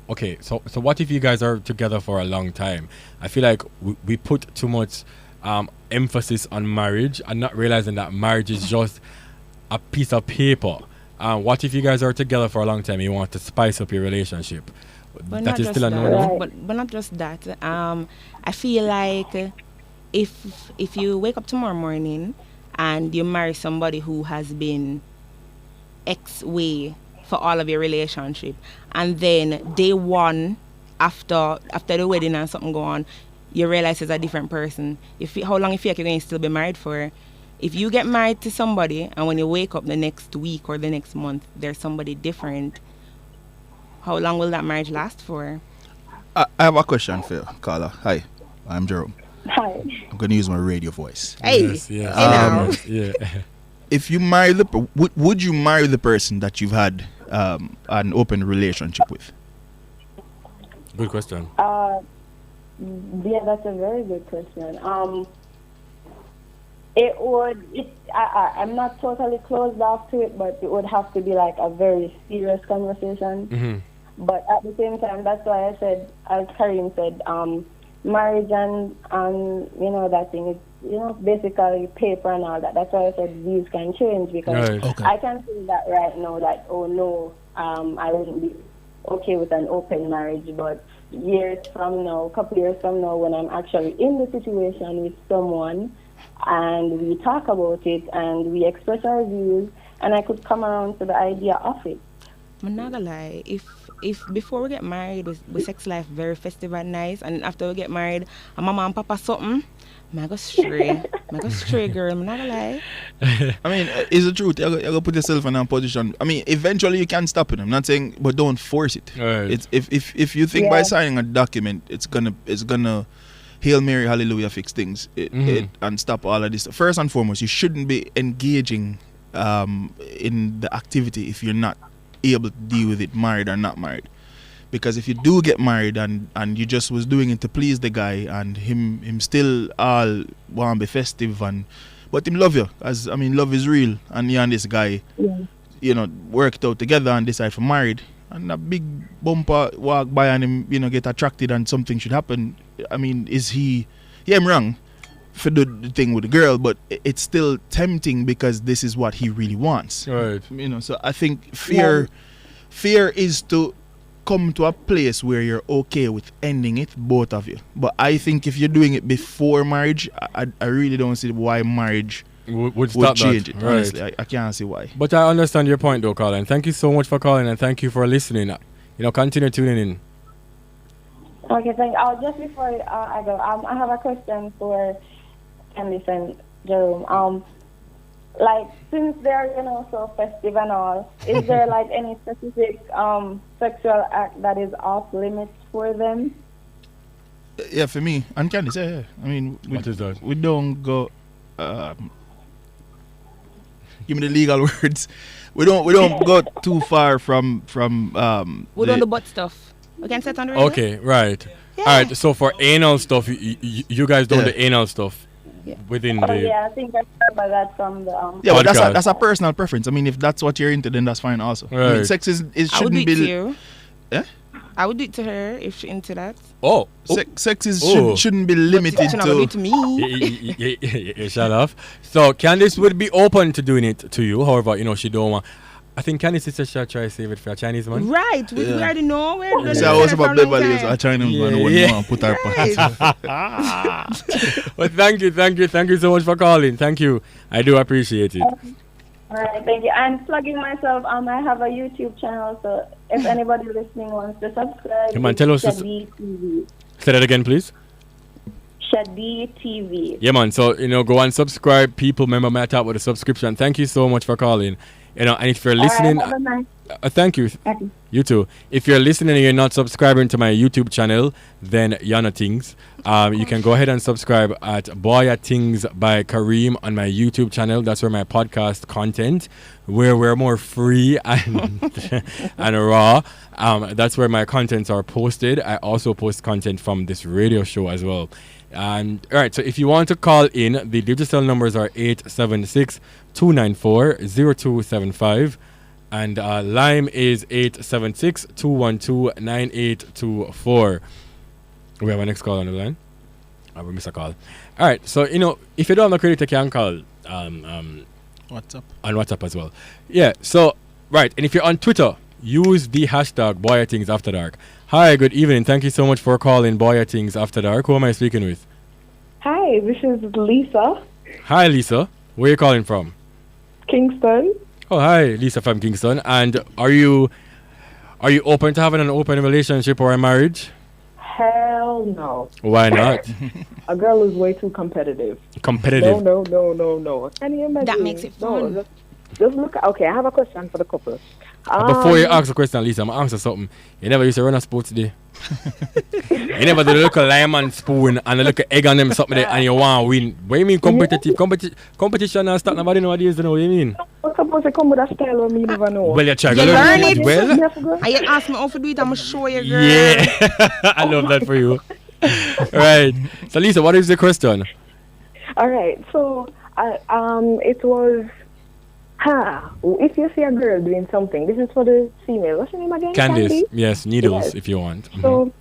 okay, so what if you guys are together for a long time? I feel like we put too much emphasis on marriage and not realizing that marriage is just a piece of paper. What if you guys are together for a long time and you want to spice up your relationship? But that is still a no-no? Right. But not just that. I feel like if you wake up tomorrow morning and you marry somebody who has been X way for all of your relationship, and then day one after the wedding and something go on, you realize it's a different person. How long you feel like you're going to still be married for? If you get married to somebody and when you wake up the next week or the next month, there's somebody different, how long will that marriage last for? I have a question for you, caller. Hi, I'm Jerome. Hi. I'm going to use my radio voice. Hey, Yes. Yeah. If you marry would you marry the person that you've had an open relationship with? Good question. Yeah, that's a very good question. I'm not totally closed off to it, but it would have to be like a very serious conversation. Mm-hmm. But at the same time, that's why I said, as Karim said, marriage and that thing is, basically paper and all that. That's why I said views can change, because I can see that right now that, oh no, I wouldn't be okay with an open marriage, but years from now, a couple years from now, when I'm actually in the situation with someone and we talk about it and we express our views, and I could come around to the idea of it. I'm not gonna lie, if before we get married, we sex life very festive and nice, and after we get married, and mama and papa something, I go stray, girl. I'm not gonna lie. I mean, it's the truth. You gotta put yourself in a position. I mean, eventually you can stop it. I'm not saying, but don't force it. Right. It's if you think by signing a document, it's gonna Hail Mary, hallelujah, fix things and stop all of this. First and foremost, you shouldn't be engaging in the activity if you're not able to deal with it, married or not married. Because if you do get married and you just was doing it to please the guy, and him still all want to be festive, but him love you, as I mean, love is real, and you and this guy worked out together and decide for married, and a big bumper walk by and him get attracted and something should happen. I mean, is he I'm wrong for the thing with the girl, but it's still tempting because this is what he really wants, right? So I think fear is to come to a place where you're okay with ending it, both of you. But I think if you're doing it before marriage, I really don't see why marriage would change that. it. Right. Honestly, I can't see why. But I understand your point though, Colin. Thank you so much for calling, and thank you for listening. Continue tuning in. Okay, thank you. Just before I go, I have a question for Candice and Jerome. Since they're so festive and all, is there any specific sexual act that is off limits for them? Yeah, for me and Candice, yeah. I mean, what is that? We don't go. Give me the legal words. We don't go too far from. We don't do butt stuff. We can set on the radio. Okay, right. Yeah. All right. So for anal stuff, you guys don't do anal stuff. Yeah. Within the. Yeah, I think I remember that from the. Yeah, but that's a personal preference. I mean, if that's what you're into, then that's fine also. Right. I mean, sex shouldn't be. I would do it to you. Yeah. I would do it to her if she's into that. Oh. Sex shouldn't be limited to. Do it to me. Yeah, shut up. So Candice would be open to doing it to you. However, she don't want. I think Candice sister should try to save it for a Chinese man. Right. We already know. We're I was about Beverly is a Chinese man who wouldn't want to put our pants. Well, thank you so much for calling. Thank you. I do appreciate it. All right, thank you. And plugging myself, I have a YouTube channel, so if anybody listening wants to subscribe, come on, tell us. Shadi TV. Say that again, please. Shadi TV. Yeah, man. So go and subscribe. People, remember my talk with a subscription. Thank you so much for calling. And if you're listening, right, thank you. You too. If you're listening and you're not subscribing to my YouTube channel, then you're not things. You can go ahead and subscribe at BwoyATingz by Kareem on my YouTube channel. That's where my podcast content, where we're more free and and raw. That's where my contents are posted. I also post content from this radio show as well. All right, so if you want to call in, the digital numbers are 876-294-0275 and Lime is 876-212-9824. We have our next call on the line. We missed a call. All right, so if you don't have a credit, you can call WhatsApp. On WhatsApp as well. Yeah, so right, and if you're on Twitter, use the hashtag BwoyATingzAfterDark. Hi, good evening. Thank you so much for calling BwoyATingzAfterDark. Who am I speaking with? Hi, this is Lisa. Hi, Lisa. Where are you calling from? Kingston. Oh, hi, Lisa from Kingston. And are you open to having an open relationship or a marriage? Hell no. Why not? A girl is way too competitive. Competitive? No. Can you imagine? That makes it fun. No, just look. Okay, I have a question for the couple. Before you ask a question, Lisa, I'm going to answer something. You never used to run a sports day. You never do the little lime and spoon and the little egg on them something there and you want to win. What do you mean competitive? Competition and start nobody nowadays, you know what you mean? What's supposed to come with a style of me never know? Well, you try to learn it. Well, and you ask me how to do it, I'm going to show you, girl. Yeah. I love that for you. Right. So Lisa, what is the question? All right. So, it was, if you see a girl doing something, this is for the female. What's your name again? Candice. Yes, needles Yes. if you want. So,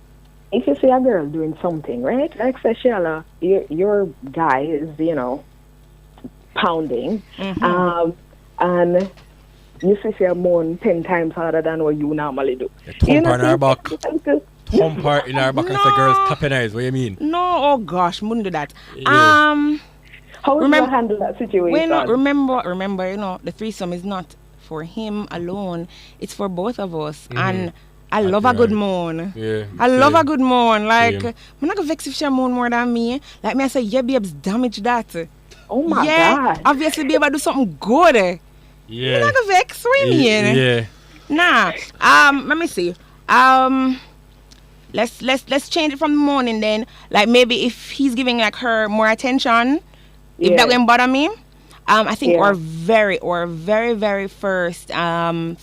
if you see a girl doing something, right? Like say, Sheila, your guy is, pounding, and you see your moan 10 times harder than what you normally do. Thump her in her back. Thump her in her back and say, No. girls, tapping eyes. What do you mean? No, oh gosh, wouldn't do that. Yeah. How would you handle that situation? Well, no, remember, the threesome is not for him alone. It's for both of us. And I love a good moan. Yeah. I love a good moan. Like, Same. I'm not gonna vex if she moan more than me. Like me, I say, yeah, babes, damage that. Oh my yeah, God. obviously, babe, I do something good. Yeah. I'm not gonna vex. What do you mean? Yeah. Nah. Let me see. Let's change it from the morning then. Like maybe if he's giving like her more attention, if that won't bother me. I think our very first threesome,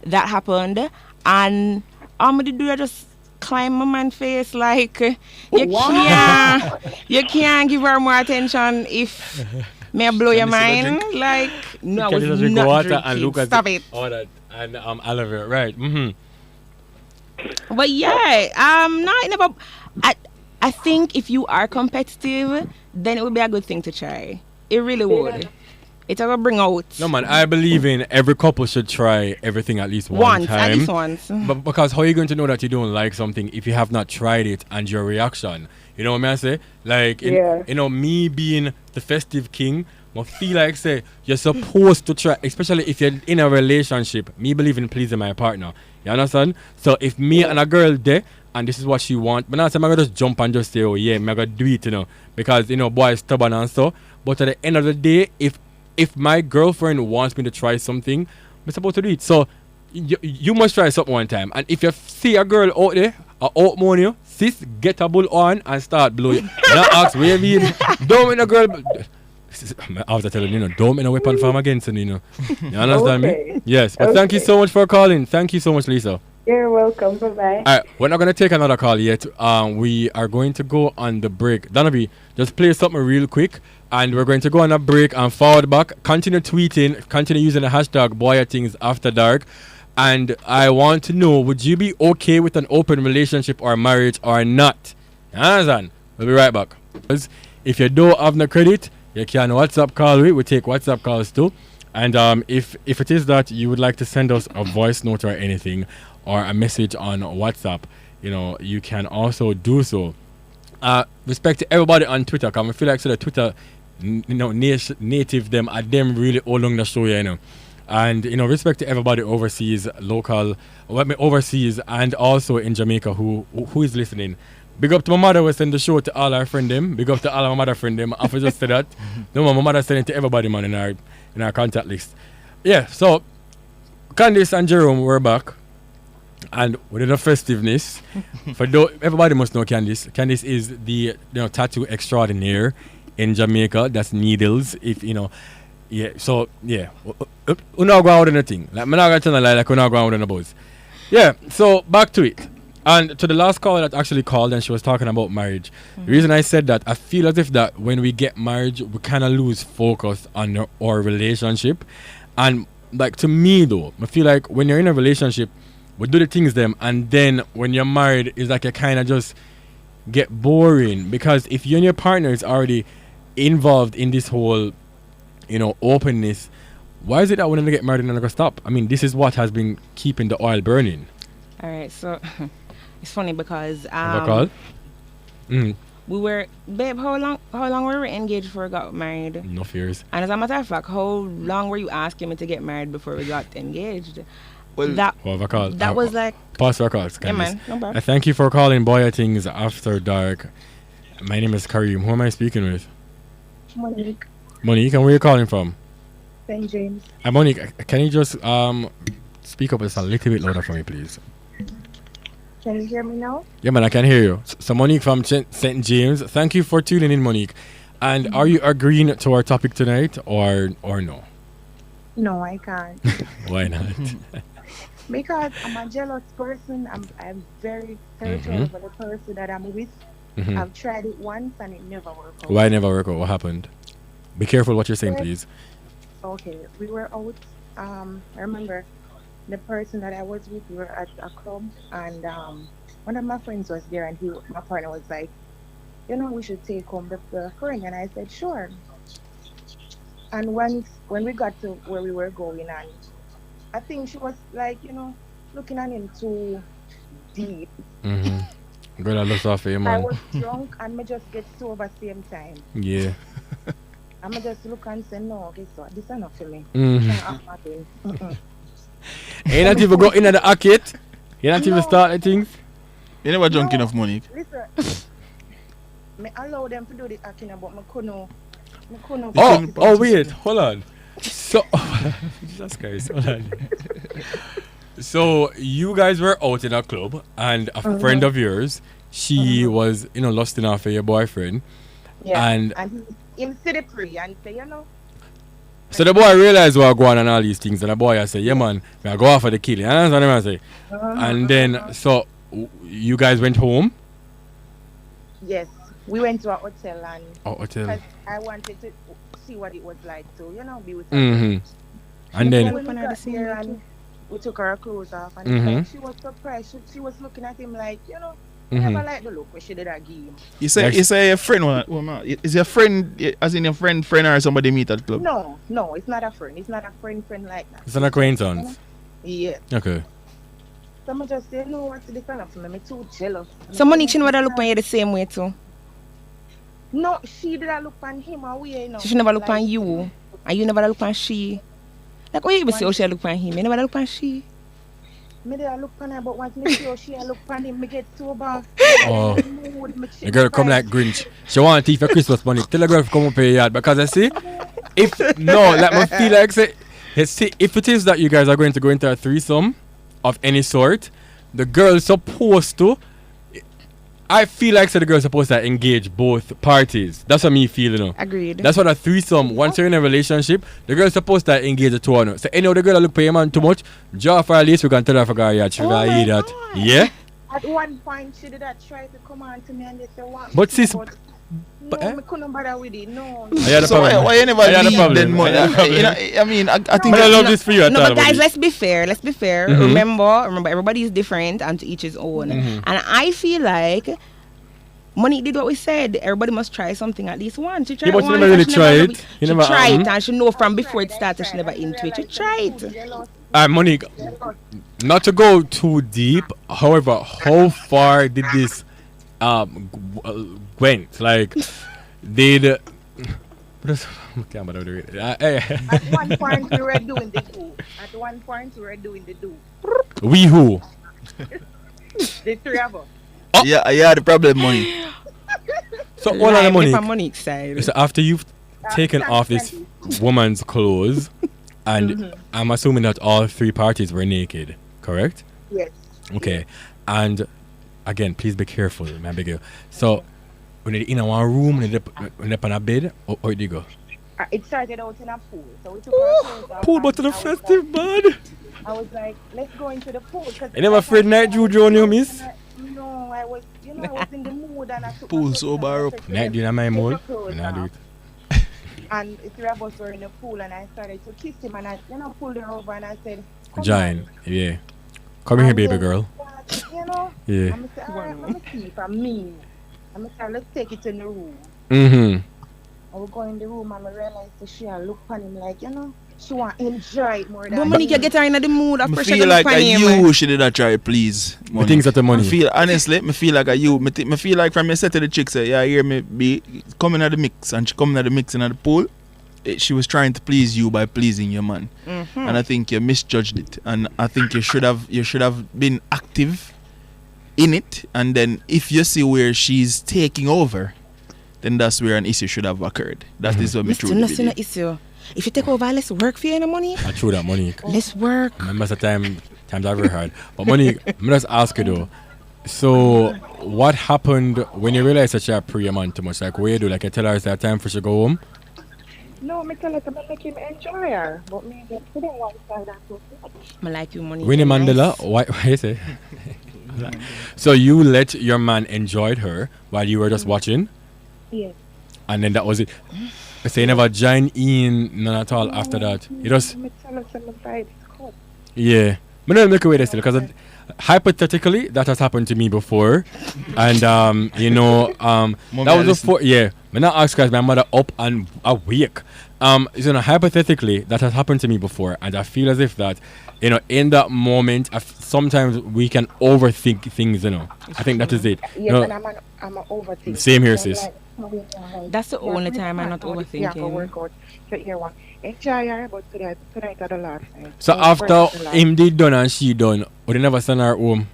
that happened, and I'm gonna do I just climb my man's face like you can't give her more attention if may I blow your mind. Like no, I was not water drinking. and look at Stop it. all that and aloe vera, right? But yeah, no, I think if you are competitive, then it would be a good thing to try. It really would. It will bring out. No man, I believe in every couple should try everything at least one time. At least once. But because how are you going to know that you don't like something if you have not tried it and your reaction? You know what I say? Like, me being the festive king, I feel like say you're supposed to try, especially if you're in a relationship. Me believe in pleasing my partner. You understand? So if me and a girl there and this is what she want, but not say I'm gonna just jump and just say, oh yeah, I'm gonna do it, because boy is stubborn and so. But at the end of the day, if my girlfriend wants me to try something, I'm supposed to do it. So you must try something one time. And if you see a girl out there, out money, sis, get a bull on and start blowing. Don't ask where you mean. Don't make a girl. I was telling you, don't make a weapon farm against you. You understand me? Yes. But thank you so much for calling. Thank you so much, Lisa. You're welcome. Bye-bye. All right, we're not going to take another call yet. We are going to go on the break. Donovan, just play something real quick, and we're going to go on a break and forward back. Continue tweeting, continue using the hashtag BwoyATingzAfterDark. And I want to know, would you be okay with an open relationship or marriage or not? You understand? We'll be right back. If you don't have no credit, you can WhatsApp call. We take WhatsApp calls too. And if it is that you would like to send us a voice note or anything, or a message on WhatsApp, you can also do so. Respect to everybody on Twitter, because I feel like the Twitter, native them, are them really all along the show, And, respect to everybody overseas, overseas, and also in Jamaica who is listening. Big up to my mother who send the show to all our friend them. Big up to all our mother friend them. I just say that. No, my mother sending to everybody, man, in our contact list. Yeah, so Candice and Jerome, we're back. And within the festiveness, everybody must know Candice. Candice is the tattoo extraordinaire in Jamaica. That's needles. So yeah, we're not going out on anything. Like I'm not gonna tell a lie. Like we're not going out on a buzz. Yeah. So back to it, and to the last caller that actually called, and she was talking about marriage. The reason I said that, I feel as if that when we get married, we kind of lose focus on our relationship, and like to me though, I feel like when you're in a relationship, we do the things them, and then when you're married, it's like you kind of just get boring, because if you and your partner is already involved in this whole, openness, why is it that when they get married and never stop? I mean, this is what has been keeping the oil burning. All right, so it's funny because we were, babe, how long were we engaged before we got married? No fears. And as a matter of fact, how long were you asking me to get married before we got engaged? Well, that was like past records. Yeah, man, no problem. I thank you for calling Boya Things After Dark. My name is Kareem. Who am I speaking with? Monique. Monique, and where are you calling from? St. James. Monique, can you just speak up just a little bit louder for me, please? Can you hear me now? Yeah, man, I can hear you. So Monique from St. James, thank you for tuning in, Monique. And are you agreeing to our topic tonight or no? No, I can't. Why not? Because I'm a jealous person. I'm very territorial for the person that I'm with. I've tried it once and it never worked out. Why never work out? What happened? Be careful what you're saying, please. Okay, we were out. I remember the person that I was with, we were at a club, and one of my friends was there, and my partner was like, you know, we should take home the friend, and I said, sure. And when we got to where we were going, and I think she was like, you know, looking at him too deep. Girl, I lost off for you, man. I was drunk, and I just get sober at the same time. Yeah. I'm just look and say, no, guess what? This is not for me. Ain't not even go in at the arcade. You're not even starting things. You never drunk enough money. Listen, I allow them to do the acting, but I couldn't. Oh, wait, hold on. So, Jesus Christ, hold on. So, you guys were out in a club, and a friend of yours, she was, you know, lusting after your boyfriend. Yeah, and him see the pre and say, you know. So the boy realized what going on and all these things, and the boy I say, yeah man, I go off for the killing. And that's what I say. And then, so you guys went home? Yes, we went to a hotel and hotel. I wanted to see what it was like to, you know, be with her. And then when we got there and we took our clothes off, and she was surprised. She was looking at him like, you know, never like the look when she did that game. You say a friend, is your friend, as in your friend or somebody meet at the club? No, it's not a friend. It's not a friend like that. It's an acquaintance? Yeah. Okay. So I just say, no, what's the fella for me? I'm too jealous. So Monique, she never look on you the same way too? No, she didn't look on him or we, you know. She never look on you, and you never look on she. Like, what you even say, oh, she look on him? You never look on she? Me there look on her, but once me see how she look on him, me get sober. Oh, the girl come like Grinch. She want to eat for Christmas money. Tell the girl to come up here yard, because I see, if me feel like say, if it is that you guys are going to go into a threesome of any sort, the girl is supposed to. I feel like the girl's supposed to engage both parties. That's what me feel, you know. Agreed. That's what a threesome, once you're in a relationship, the girl's supposed to engage the two of them. So any other girl that look for your man too much, draw for a list, we can tell her for her, yeah, she will eat that. Yeah? At one point, she did that try to come on to me and they said, what? But sis, no, I couldn't bother with it, no. So why you never leave then, man? I mean, I think... But I love this for you. No, but guys, let's be fair. Remember, everybody is different and to each his own. And I feel like Monique did what we said. Everybody must try something at least once. She tried but she never really tried. She tried and she know from before it started she never into it. She tried. Monique, not to go too deep, however, how far did this went? Like, did... At one point we were doing the do. We who? The three of us. Oh. Yeah, the problem, money. So all of the money. Monique's side. So after you've taken off this woman's clothes, and I'm assuming that all three parties were naked, correct? Yes. Okay, and again, please be careful, man, beg you. So when you're in one room, when you're on a bed, or did you go? It started out in a pool, so we took our clothes off. Pool, but to the festive, man. I was like, let's go into the pool. You never afraid night Juju on you, miss? No, I was in the mood and I took pool sober up. Night Juju in my mood? And I do it. And the three of us were in the pool and I started to kiss him and I pulled her over and I said, Giant, yeah. Come here, baby girl. You know? Yeah. I'm say, alright, let me see if I'm mean. I'm say, let's take it in the room. I would go in the room and I realized that she look on him like, you know, she want to enjoy it more than but Monique, you get her in the mood of pressure. I feel like you should have tried, please. The things that the money. Honestly, me feel like me feel like from me say to the chick, say, yeah, hear me be coming at the mix, and she coming at the mix in the pool. She was trying to please you by pleasing your man, and I think you misjudged it. And I think you should have been active in it. And then if you see where she's taking over, then that's where an issue should have occurred. That is what me truly believe. Not issue. If you take over, let's work for you in the money. I true that, Monique. Let's work. Remember the times I've ever heard. But Monique, I'm just ask you though. So what happened when you realized that you pre your man too much? Like what you do? Like you tell her it's time for she to go home? No, me tell her to make him enjoy her. But me just couldn't want to tell that to I like you, money. Winnie nice. Mandela, why you say? So you let your man enjoy her while you were just watching, Yes. and then that was it. So you never join in none at all after that. You just Me tell her some vibes cut. yeah. But no, make away there still because hypothetically that has happened to me before, and you know that was before. Yeah, when I asked guys, my mother up and awake. You know, hypothetically that has happened to me before, and I feel as if that, you know, in that moment, sometimes we can overthink things. You know, I think that is it. Yes, You know, and I'm an overthinker. Same here, So, sis. That's the only time I'm not overthinking. Yeah, for workout. So here one. Enjoy her, but tonight are the last night. So So after first the last. him did done and she done, would they never send her home?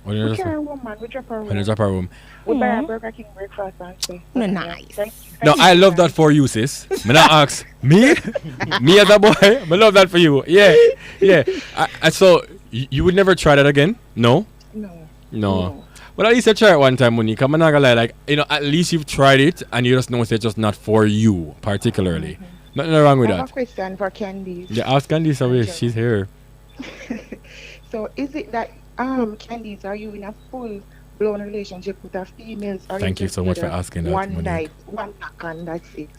Or they We never carry send- woman, we drop her when they home. drop her home? We buy a Burger King breakfast and say. No, nice. No, I love that for you, sis. Me not ask me, me as a boy. I love that for you. Yeah, yeah. So you would never try that again? No, No. Well, at least I try it one time, Monique. I'm not gonna lie. Like, you know, at least you've tried it and you just know it's just not for you particularly. Nothing wrong with I have a that. question for Candice. Yeah, ask Candice away. She's here. So is it that Candice, are you in a full blown relationship with a female? Or Thank you so much for asking that, One Monique. night, one knock and that's it.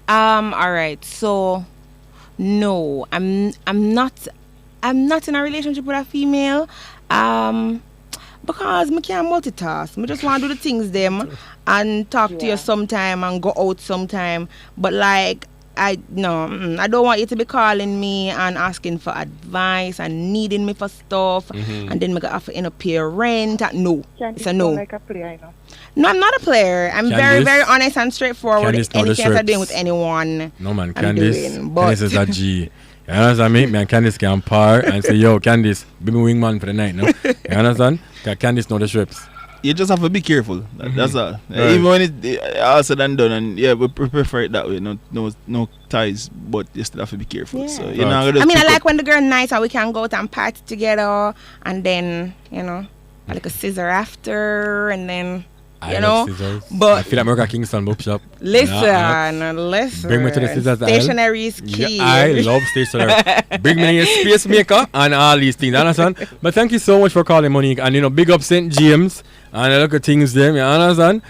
All right. So, no, I'm not in a relationship with a female. Because I can't multitask. I just want to do the things them and talk to you sometime and go out sometime. But like I don't want you to be calling me and asking for advice and needing me for stuff, and then me have to end up pay rent. No, Candice it's a no. Like a player, you know. No, I'm not a player. I'm very, Candice- very honest and straightforward. Candice know the Anything I'm shirts. doing with anyone. No man, I'm Candice. doing, but- Candice is a G. You understand me? Me and Candice can par and say, yo, Candice, be my wingman for the night, no? You understand? Because Candice know the strips. You just have to be careful. That's all. Right. Even when it's all said and done, and yeah, we prefer it that way. No ties, but you still have to be careful. Yeah. So you're not gonna. I mean, I pick like up- when the girl nice and we can go out and party together, and then I like a scissor after, and then I love scissors. But I feel like America Kingston bookshop. listen. Bring me to the scissors aisle. Stationery is key. Yeah, I love stationery. Bring me a space maker and all these things. Understand? But thank you so much for calling, Monique. And big up St. James and a lot of things there. You understand?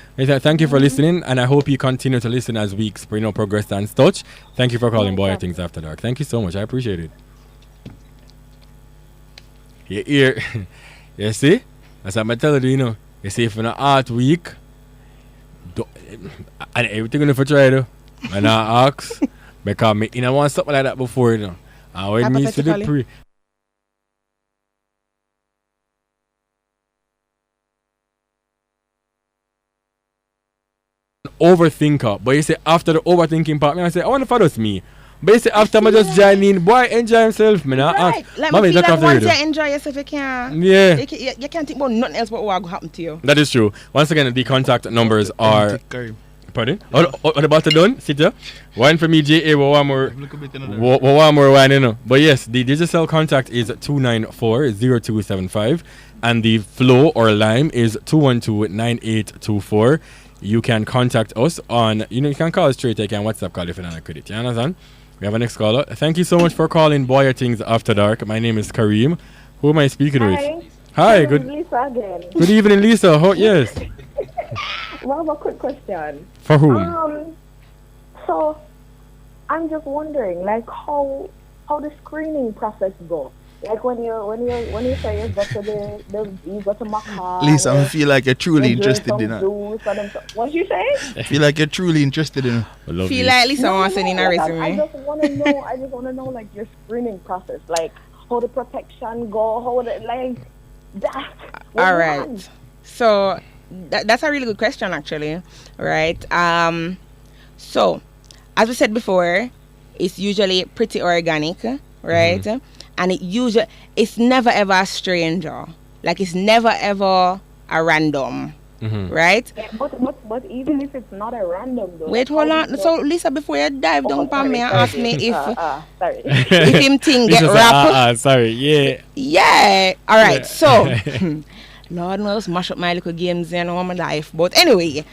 Thank you for listening, and I hope you continue to listen as weeks progress and such. Thank you for calling Boy Things After Dark. Thank you so much. I appreciate it. Here, you see? That's what I'm telling you. You see, if in an art week, and everything going to try to, and I ask, because me, I want something like that before, And when me see the pre. Overthinker, but you say after the overthinking part, I say, I want to follow me. But you say after I just join in, boy, enjoy himself, man. Right. Like, Mommy, I feel look like after once you. you enjoy yourself, you can't. Yeah. You can't think about nothing else but what will happen to you. That is true. Once again, the contact numbers are. Pardon? What about the done? Sit there. One for me, JA, one more. One more one, But yes, the digital contact is 294-0275, and the flow or line is 212-9824. You can contact us on, you can call us straight, you can WhatsApp call if you don't have credit. You understand? We have a next caller. Thank you so much for calling Boy Things After Dark. My name is Kareem. Who am I speaking with? Hi, This is good Lisa again. good evening, Lisa. Yes. Well, I have a quick question. For whom? So I'm just wondering, like, how the screening process goes. Like when you say you got to you got to Maca. Lisa, I feel like you're truly interested in it. What you say? I feel like you're truly interested in it. Feel like Lisa wants to send in a I resume. just want to know like your screening process, like how the protection go, how the like that. All right. So that's a really good question, actually. Right. So as we said before, it's usually pretty organic, right? Mm-hmm. And it's never ever a stranger. Like it's never ever a random. Mm-hmm. Right? Yeah, but even if it's not a random though. Wait, hold on. So Lisa, before you dive down upon me and ask me if sorry. if him thing get wrapped. Sorry, yeah. Yeah. All right. So Lord knows mash up my little games and all my life. But anyway,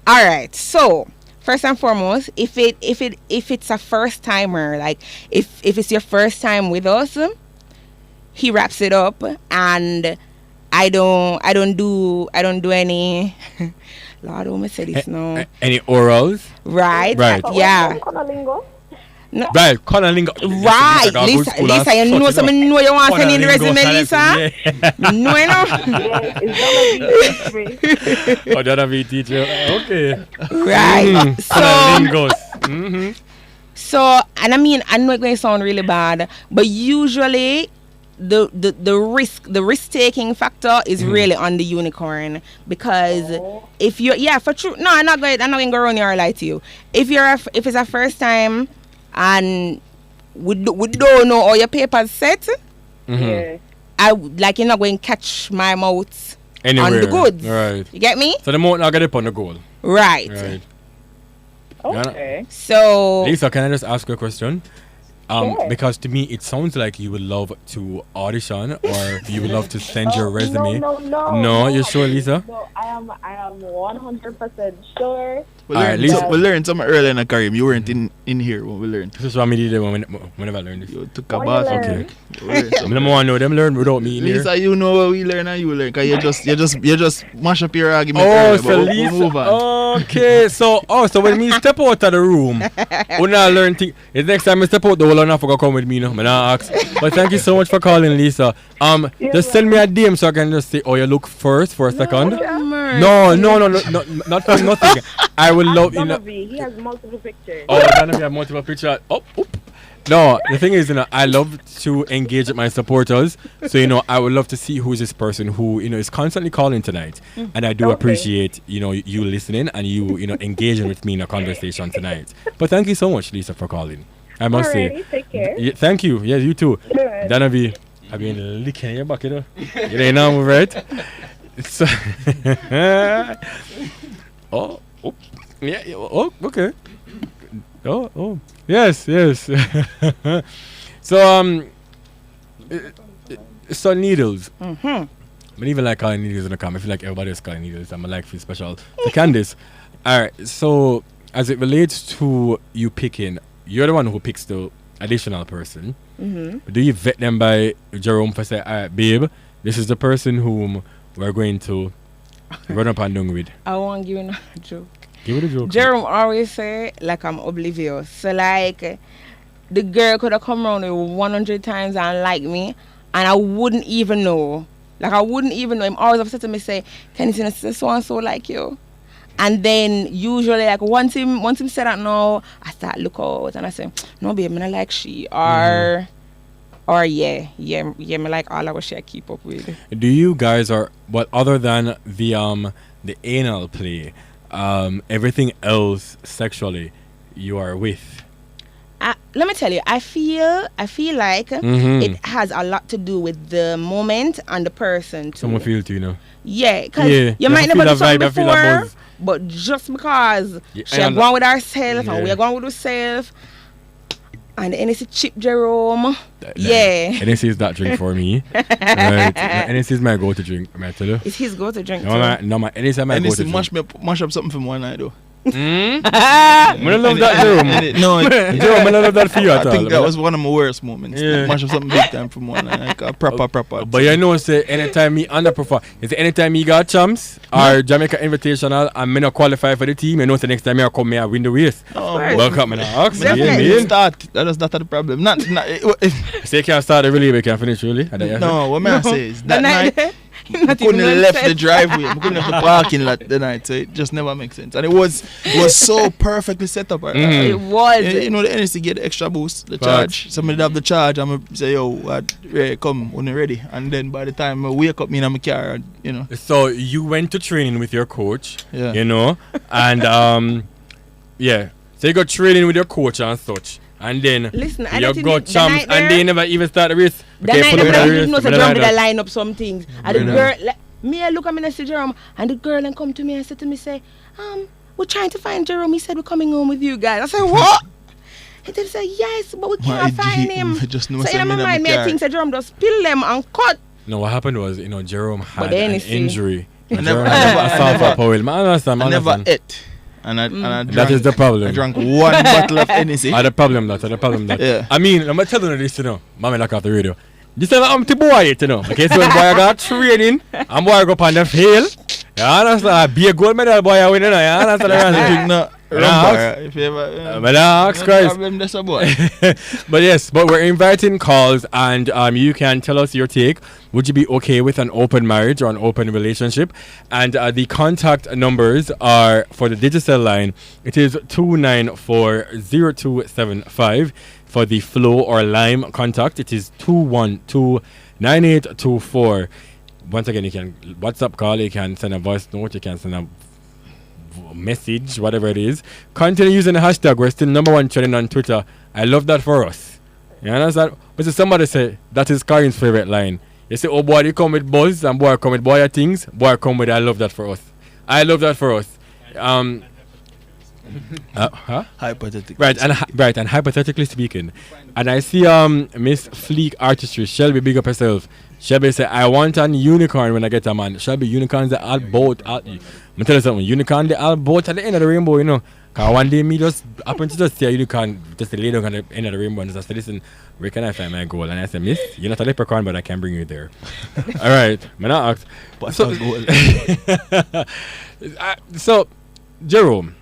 all right. So first and foremost, if it's a first timer, like if it's your first time with us, he wraps it up, and I don't do any. Lord, how me say this now? Any orals? Right. Yeah. No. Right, Conalingo. Right, Lisa, you know something know you want to send in the resume, Lisa? No, you know? Oh, that'll be teacher. Okay. Right. Conalingos. So, and I mean, I know it's going to sound really bad, but usually the risk taking factor is really on the unicorn, because if you're for true, no, I'm not going to go around here and lie to you. If it's a first time and we don't know all your papers set, I like, you're not going to catch my mouth anywhere on the goods. Right. You get me? So the mouth not get up on the goal. Right. Okay. So Lisa, can I just ask you a question? Sure. Because to me it sounds like you would love to audition, or you would love to send your resume. No, you're sure, Lisa? No, I am 100% sure. We learned something earlier in the career. You weren't in here when we learned. This is what I did whenever I learned this. You took a bath. Okay. I don't want to know them learn without me in here. Lisa, you know what we learn and you learn. Cause you just mash up your argument. Oh, earlier, so Lisa. we'll move on. Okay, so when me step out of the room, when I learn things, the next time I step out, the whole not for come with me, no. I not ask. But thank you so much for calling, Lisa. Just send me a DM so I can just say, oh, you look first for a second. No, not for nothing. I would love He has multiple pictures. Oh, Donovan have multiple pictures. Oh. No, the thing is, I love to engage with my supporters. So, I would love to see who is this person who, is constantly calling tonight. And I do appreciate, you listening and you engaging with me in a conversation tonight. But thank you so much, Lisa, for calling. I must say. Take care. Thank you. Yes, you too. Donovan, I've been licking your back, You ain't know, right? So, yeah. Oh, okay. Oh. Yes. So so needles. But even like calling needles in the comment, I feel like everybody is calling needles. I'm like feel special. So Candice, all right. So as it relates to you picking, you're the one who picks the additional person. Do you vet them by Jerome for say, all right, babe, this is the person whom we're going to run up and down with? I won't give you a joke. Give it a joke. Jerome always say like I'm oblivious. So like the girl could have come around 100 times and like me, and I wouldn't even know. Like I wouldn't even know. Him always upset to me say, "Can you see so and so like you?" And then usually like once him said that, no, I start look out and I say, "No, babe, I like she," or yeah, me like all of what she keep up with. Do you guys other than the anal play, everything else sexually you are with? Let me tell you, I feel like it has a lot to do with the moment and the person too. Someone feel too, Yeah, because you might never do something before, but just because she are going with herself and we are going with ourselves, and the NSC chip Jerome. NSC is that drink for me. Right. NSC is my go-to drink. I tell you. It's his go-to drink. No, my NSC is my go-to drink. Mash up something for one night though. I don't love that, Jerome. Jerome, I don't love that for you at all. I think that was one of my worst moments. Mash up something big time from one night. Like proper. But you know, say anytime me underperform, is it anytime me got champs or Jamaica Invitational and me not qualify for the team, you know, the next time I come here, I win the race. Welcome, man. Start. That is not the problem. Not say you can't start the relay, but you can't finish really. No, what I say is that night. I couldn't have left the driveway. I couldn't have the parking lot the night, so it just never makes sense. And it was so perfectly set up. It was. You know, the NSC get the extra boost, the charge. Somebody have the charge. I'm gonna say, yo, come when you're ready. And then by the time I wake up, me in my car, So you went to training with your coach, and so you got training with your coach and such. And then you got champs, and they never even start the race. The night there, you know, so Jerome did line up some things. And the girl, me, I look at me and see Jerome, and the girl and come to me and said to me, we're trying to find Jerome. He said we're coming home with you guys. I said, what? And they said, yes, but we can't find him. So in my mind, I think Jerome just spill them and cut. No, what happened was, Jerome had an injury. I never ate. And I drank, that is the problem. I drank 1 bottle of Hennessy. The problem that. Yeah. I mean, I'm telling you this, you know. Mommy lock off the radio. This is to boy it, you know. Okay, so when boy got training, and boy go on the field. You understand? Be a gold medal boy I win, you know. You understand? If you ever problem, that's a boy. But yes, but we're inviting calls, and you can tell us your take. Would you be okay with an open marriage or an open relationship? And the contact numbers are for the digital line. It is 2940275. For the flow or lime contact, it is 2129824. Once again, you can WhatsApp call, you can send a voice note, you can send a message, whatever it is. Continue using the hashtag. We're still #1 trending on Twitter. I love that for us. You understand? But so somebody say that is Karin's favorite line. You say, oh boy, you come with buzz, and boy come with boy things. Boy come with I love that for us. I love that for us. Hypothetically. Right, and hypothetically speaking, and I see Miss Fleek Artistry, Shelby, big up herself. Shelby say, I want an unicorn when I get a man. Shelby, unicorns are all boat. I'm tell you something, unicorn they all boat at the end of the rainbow, you know. Cause one day me just happen to just see a unicorn just lay down at the end of the rainbow and just say, listen, where can I find my goal? And I said, miss, you're not a leprechaun, but I can bring you there. All right, man, I asked. So, Jerome,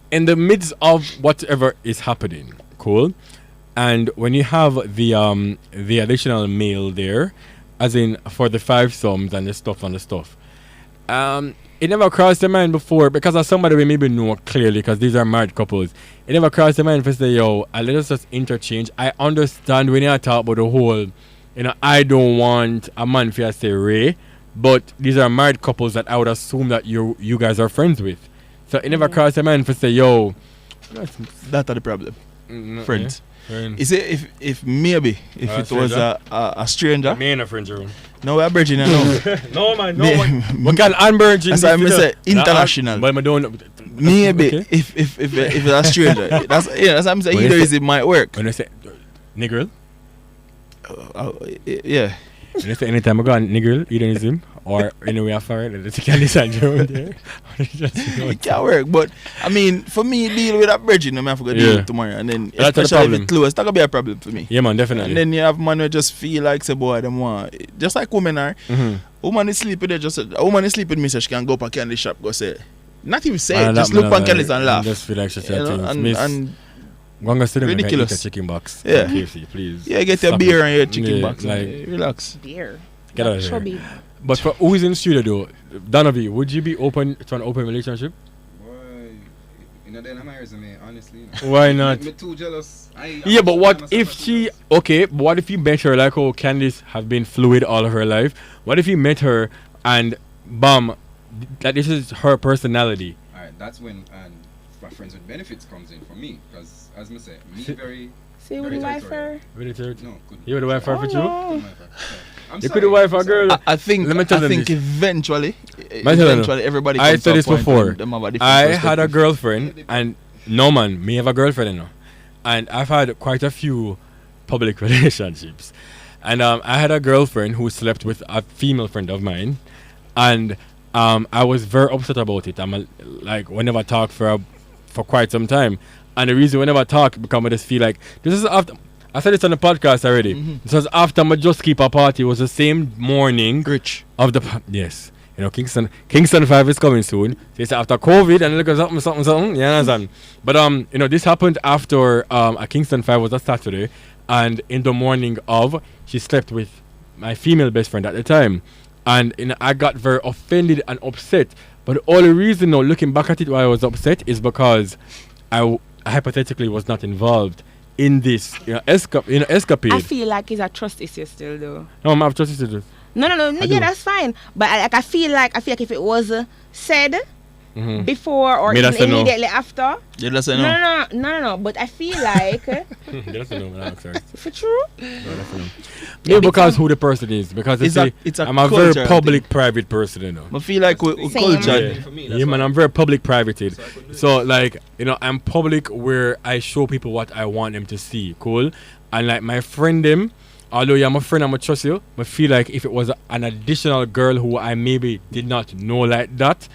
in the midst of whatever is happening, cool, and when you have the additional mail there, as in for the 5 sums and the stuff, it never crossed your mind before, because as somebody we maybe know clearly, because these are married couples, it never crossed your mind to say, yo, let us just interchange. I understand when you talk about the whole, you know, I don't want a man for you to say Ray, but these are married couples that I would assume that you guys are friends with. So it never crossed your mind to say, yo, that's the problem. Friends. Yeah. You see, if maybe it was a stranger. Me and a friend, Jerome. No, we're virgin, no. No, man. We can unvirgin. That's why I say international. But I don't. Maybe Okay. if it's a stranger, that's what I'm saying. Either is it might work. When I say nigger, yeah. when I say anytime I go on nigger, either is him or anyway after it, let's can decide Jerome there. It can work, but I mean, for me, deal with that virgin, I'm going to deal with tomorrow, and then That's especially if it's close, that's gonna be a problem for me. Yeah, man, definitely. And then you have man who just feel like say, boy, them want just like women are. Woman is sleeping there, just a woman is sleeping me, so she can go up a candy shop, go say, not even say, just look on candies and laugh. Just feel like she said things. And ridiculous. Get a chicken box. Yeah. KFC, please. Yeah, get your beer and your chicken box. Like, relax. Beer. Get out of here. Chubby. But for who's in studio though, Donovan, would you be open to an open relationship? You know, then I'm resume, honestly. Why not? I'm too jealous. Yeah, but what if she... Okay, but what if you met her like how Candice has been fluid all of her life? What if you met her and, bam, that this is her personality? Alright, that's when my friends with benefits comes in for me. Because, as I say, me very... So you would wife her? Really third? No, couldn't. You would wife her for you? No. You could wife a girl. I think this. eventually everybody I comes said to a this point before. when them have a different I had a perspective. girlfriend, and no man, me have a girlfriend, you know. And I've had quite a few public relationships. And I had a girlfriend who slept with a female friend of mine, and I was very upset about it. Like, whenever I talk for quite some time, and the reason whenever I talk, because I just feel like this is after. I said it on the podcast already. This was after my Just Keep a party. It was the same morning Rich of the yes. You know, Kingston 5 is coming soon. So it's after COVID and look at something. You understand? But you know, this happened after a Kingston 5 was a Saturday, and in the morning of, she slept with my female best friend at the time, and you know, I got very offended and upset. But the only reason now, looking back at it, why I was upset is because I hypothetically was not involved in this escapade. I feel like it's a trust issue still though. No, I'm trust issues. No, yeah, that's fine. But I feel like if it was said before or even immediately after. You just say no. No. But I feel like That's a no, sorry. for true. Maybe because who the person is. Because I'm a very public, private person, you know. I feel like we culture. Yeah, man, I'm very public, privated. So, like, you know, I'm public where I show people what I want them to see. Cool? And, like, my friend, them, although you're my friend, I'm going to trust you, I feel like if it was an additional girl who I maybe did not know like that,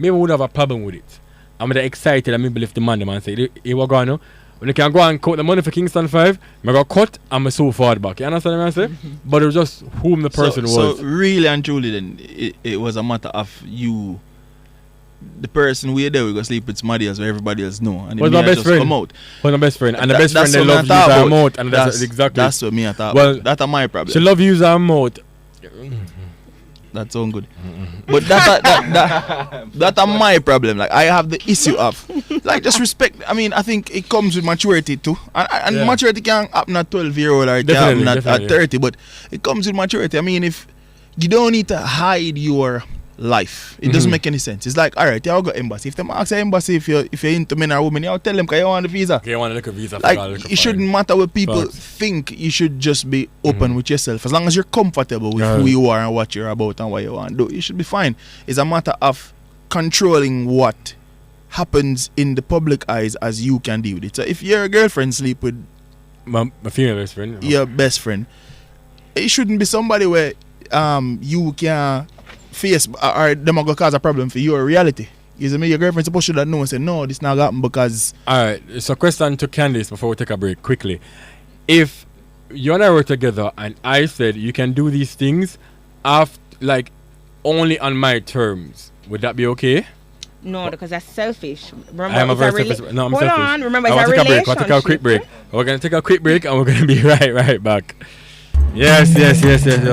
maybe would have a problem with it. I'm excited and maybe lift the man them and say, hey, what going on? When you can go and cut the money for Kingston 5, I'm going to cut and I'm so far back. You understand what I'm saying? But it was just whom the person was. So really and truly then, it was a matter of you, the person we there, we go sleep with somebody else where everybody else know. And was my best friend. Come out. Was my best friend. And the best friend, they love use her mouth. And that's exactly. That's what me I thought about. That's my problem. She love use her mouth. That sound good. But that's my problem. Like, I have the issue of, like, just respect. I mean, I think it comes with maturity too. And maturity can happen at 12-year-old or it can happen at 30, but it comes with maturity. I mean, if you don't need to hide your life, it doesn't make any sense. It's like, alright, you go embassy. If them ask the embassy if you're into men or women, you tell them because you want the visa. Okay, you want to look a visa. Like, it shouldn't matter what people think. You should just be open with yourself. As long as you're comfortable with who you are and what you're about and what you want to do, you should be fine. It's a matter of controlling what happens in the public eyes as you can deal with it. So if your girlfriend sleep with my female best friend, your best friend, it shouldn't be somebody where you can face or them are gonna cause a problem for your reality. You see me, your girlfriend supposed to know and say, no, this not happen because. Alright, so question to Candice before we take a break quickly. If you and I were together and I said you can do these things like only on my terms, would that be okay? No, because that's selfish. Remember, I am a very selfish. No, I'm Hold selfish. on, remember, it's a relationship. We'll take a quick break. We're gonna take a quick break and we're gonna be right back. Yes.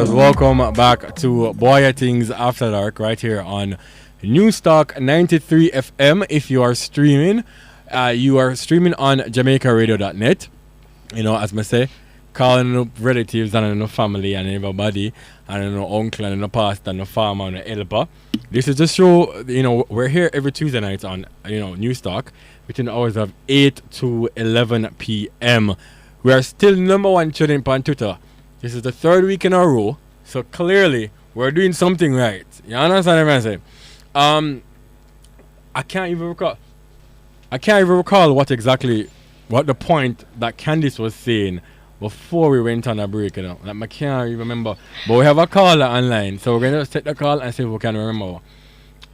Welcome back to Boy I Things After Dark right here on New Stock 93 FM. If you are streaming on JamaicaRadio.net. You know, as I say, calling up relatives and family and everybody and uncle and pastor and farmer and helper. This is the show, you know, we're here every Tuesday night on, you know, New Stock between the hours of 8 to 11 p.m. We are still number one trending on Twitter. This is the third week in a row, so clearly we're doing something right. You understand what I'm saying? I can't even recall what the point that Candice was saying before we went on a break. You know, like I can't even remember. But we have a caller online, so we're gonna just take the call and see if we can remember.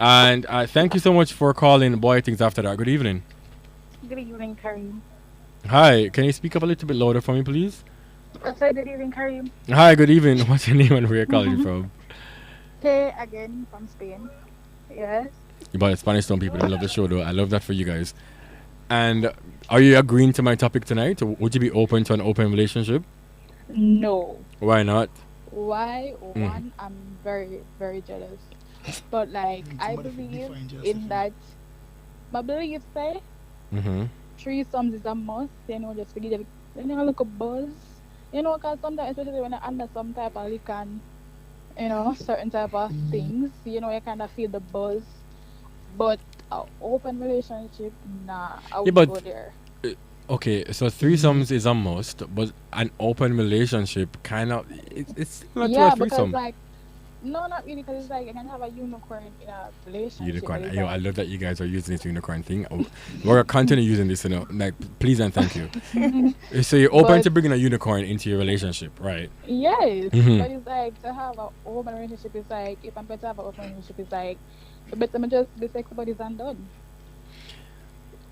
And thank you so much for calling Boy Things After Dark. Good evening. Good evening, Kareem. Hi, can you speak up a little bit louder for me, please? I said good evening, Kareem. Hi, good evening. What's your name and where you're calling from? Hey, again from Spain. Yes. But Spanish town people, I love the show though. I love that for you guys. And are you agreeing to my topic tonight? Would you be open to an open relationship? No. Why not? Why? One, I'm very, very jealous. But like, I believe in that. My belief say, threesomes is a must. You know, just forget it. You know, look a buzz. You know, because sometimes, especially when you're under some type of liquor and, you know, certain type of things, you know, you kind of feel the buzz. But an open relationship, nah, I would go there. Okay, so threesomes is a must, but an open relationship kind of, it's similar to a threesome. Because like, no, not really, because it's like you can have a unicorn in a relationship. Unicorn, I love that you guys are using this unicorn thing. We're going to continue using this, you know, like, please and thank you. So you're open to bringing a unicorn into your relationship, right? Yes, but it's like, to have an open relationship is like, if I'm going to have an open relationship, it's like, but I'm just be sexy buddies and done.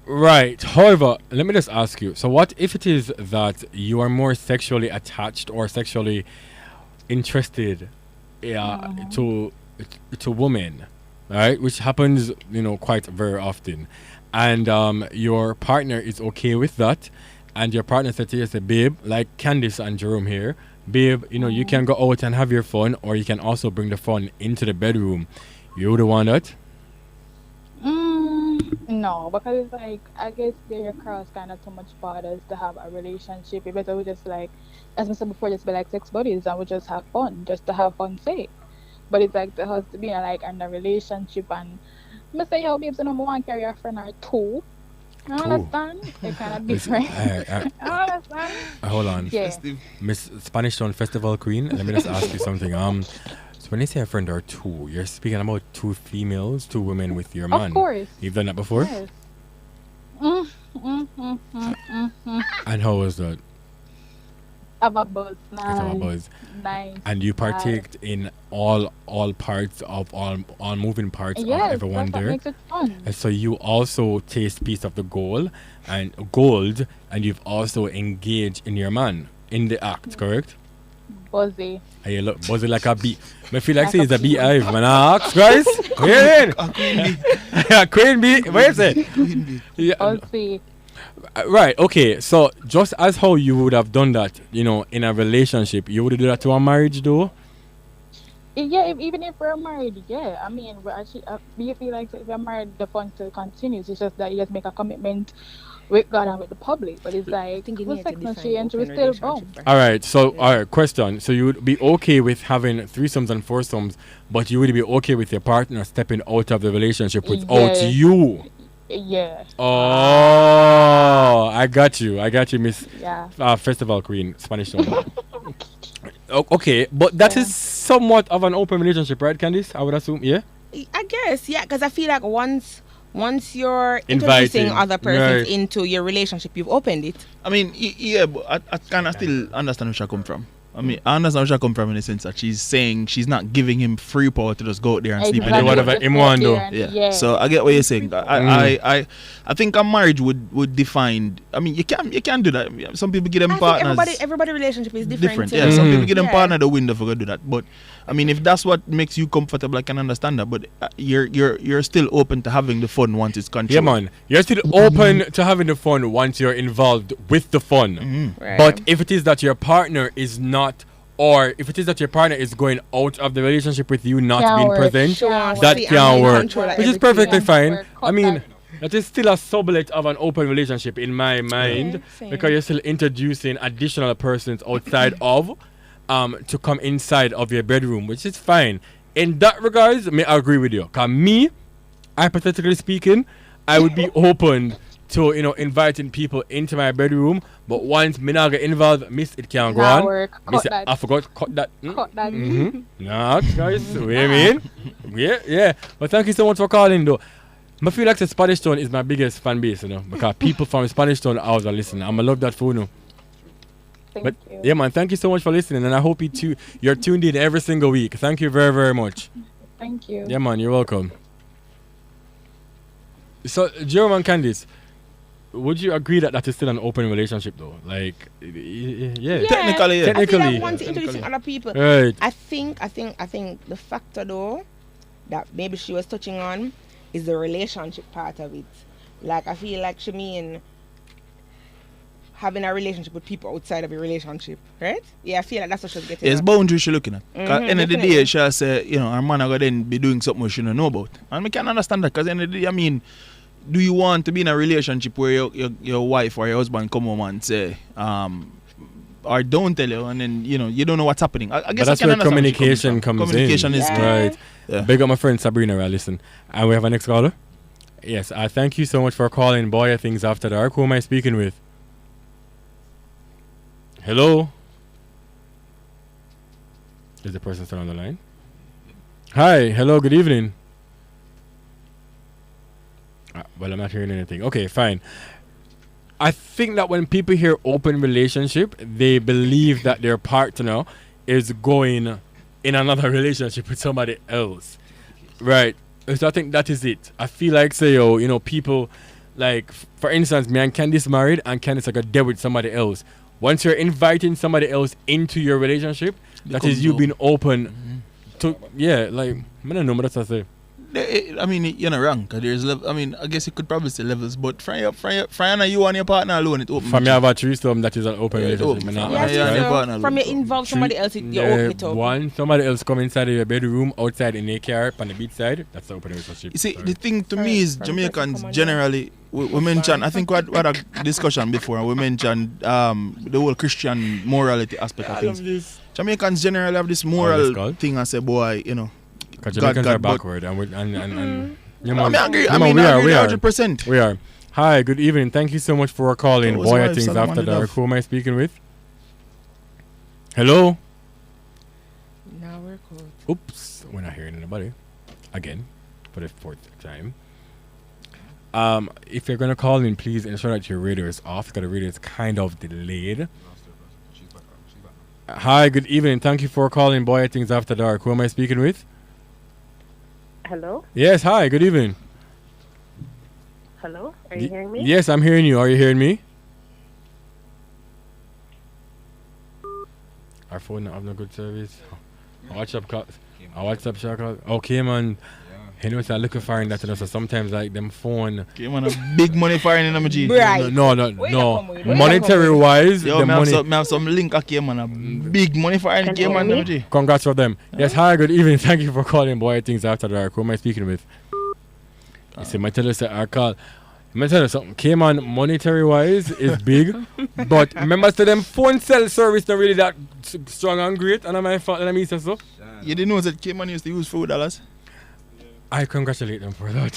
Right. However, let me just ask you. So, what if it is that you are more sexually attached or sexually interested to women, right? Which happens, you know, quite very often, and your partner is okay with that, and your partner said to you, "Say, babe, like Candice and Jerome here, babe, you know, you can go out and have your fun, or you can also bring the fun into the bedroom." You would want that? No, because it's like, I guess they cross kind of too much borders to have a relationship. It better we just like, as I said before, just be like sex buddies and we just have fun, just to have fun sake. But it's like, there has to be like in a relationship, and I say, how babes, number one, carry a friend or two. I understand? They're kind of different. I understand? Hold on. Yeah. Miss Spanish Town Festival Queen, let me just ask you something. So when you say a friend or two, you're speaking about two females, two women with your man. Of course. You've done that before? Yes. And how was that? Have a buzz. Let's have a Nice. buzz. Nice. And you Nice. partaked in all parts of all moving parts of Yes, everyone that's what there. makes it fun. And so you also taste piece of the gold, and you've also engaged in your man in the act, correct? Buzzy. And you look buzzy like a bee. I feel like Like say a it's a bee. beehive, man. Ask guys. Yeah, queen bee. What you say? Yeah. Buzzy. Right. Okay. So just as how you would have done that, in a relationship, you would do that to a marriage, though. Yeah, even if we're married, yeah. I mean, we're actually, we feel like if we're married, the fun still continues. It's just that you just make a commitment with God and with the public. But it's like, think you we're need to sex and define change, we open still relationship bound. first. All right. So, all right. Question. So you would be okay with having threesomes and foursomes, but you would be okay with your partner stepping out of the relationship without Yeah. you. Yeah. Oh, I got you, Miss Yeah. Festival Queen, Spanish one. Okay, but that is somewhat of an open relationship, right, Candice? I would assume, yeah? I guess, yeah, because I feel like once you're Inviting, introducing other persons right. into your relationship, you've opened it. I mean, yeah, but I kind of still understand where she come from. I mean, I understand where she come from in the sense that she's saying she's not giving him free power to just go out there and sleep with Exactly. anyone. Whatever him want do. Yeah. So I get what you're saying. I think a marriage would define. I mean, you can do that. Some people give them I partners. think everybody relationship is different. Yeah, too. some people give them Yeah. partner the window for go do that. But I mean, if that's what makes you comfortable, I can understand that. But you're still open to having the fun once it's controlled. Yeah, man. You're still open to having the fun once you're involved with the fun. Right. But if it is that your partner is not, or if it is that your partner is going out of the relationship with you, not Can't being work. present, Can't that work. can See, work. control Which is everything. perfectly Can't fine. work. I Cut mean, that. that is still a sublet of an open relationship in my mind, same. because you're still introducing additional persons outside of to come inside of your bedroom, which is fine. In that regards, I agree with you. Cause me, hypothetically speaking, I would be open to inviting people into my bedroom, but once me not get involved, miss it can't go Nah, on. work. Miss Cut it, that. I forgot cut that. Cut that. Nah, guys, what you mean? Yeah. But thank you so much for calling, though. I feel like the Spanish Town is my biggest fan base, because people from Spanish Town are listening. I'm gonna love that for you. Thank But you. yeah, man, thank you so much for listening, and I hope you're tuned in every single week. Thank you very, very much. Thank you. Yeah, man, you're welcome. So, Jerome and Candice, would you agree that is still an open relationship, though? Like, yeah. Technically, yeah. I feel Technically. like once you're introducing other people, Right. I think the factor though that maybe she was touching on is the relationship part of it. Like I feel like she mean having a relationship with people outside of your relationship, right? Yeah, I feel like that's what she's getting. Yeah, it's at. boundaries she's looking at. 'Cause end of the day, definitely. she'll say, her man are gonna then be doing something she don't know about. And we can understand that, because end of the day, I mean, do you want to be in a relationship where your wife or your husband come home and say, or don't tell you, and then you don't know what's happening? I But guess that's I can where understand where she communication from. comes Communication in. is key. Right. Yeah. Big up my friend Sabrina, right? Listen. And we have a next caller. Yes, I thank you so much for calling Boy Things After Dark. Who am I speaking with? Hello? Is the person still on the line? Hi, hello, good evening. Well, I'm not hearing anything. Okay, fine. I think that when people hear open relationship, they believe that their partner is going in another relationship with somebody else. Right. So I think that is it. I feel like, say, people, like, for instance, me and Candice married, and Candice like a deal with somebody else. Once you're inviting somebody else into your relationship, that is you being open to, like, I don't know what that's say. I mean, you're not wrong. 'Cause there's I mean, I guess you could probably say levels, but from you and your partner alone, it open. From me have a threesome, that is an open Yeah, relationship. open. Me not Yeah, ask, yeah, right? your partner From you alone. involve somebody else, you Yeah, open it up. One, somebody else come inside of your bedroom, outside in a car, on the beach side. That's the open relationship. You see, Sorry. the thing to me is From Jamaicans person generally, we mentioned, I think we had a discussion before, and we mentioned the whole Christian morality aspect of things. Jamaicans generally have this moral thing and say, boy, Because God, Jamaicans God, are but- backward, and yeah, I man. mean, I agree. Yeah, I man, mean, we I are, agree we are. 100%. We are. Hi, good evening. Thank you so much for calling. That was Boy, I wife, think Solomon after dark. Love. Who am I speaking with? Hello. Now we're cool. Oops, we're not hearing anybody. Again, for the fourth time. If you're gonna call in, please ensure that your radio is off, because the radio is kind of delayed. She's back on. She's Hi, good evening. Thank you for calling Boy Things After Dark. Who am I speaking with? Hello? Yes, hi, good evening. Hello? Are you hearing me? Yes, I'm hearing you. Are you hearing me? Our phone not have no good service. WhatsApp call. WhatsApp shot call. Okay, man. You know, so I look for that, you know, so sometimes like them phone. Okay, man, a big money foreign in MG. Right. No. Monetary wise, yo, the money. I have some link okay, man. A big money foreign in man, MG. Congrats for them. Yes, hi, good evening. Thank you for calling Boy Things After Dark. Who am I speaking with? You see, my tell you, I call. I'm tell you something. Cayman, monetary wise, is big, but remember, to them phone cell service not really that strong and great. And I'm fault. And I mean, so. You didn't know that Cayman used to use $4? I congratulate them for that.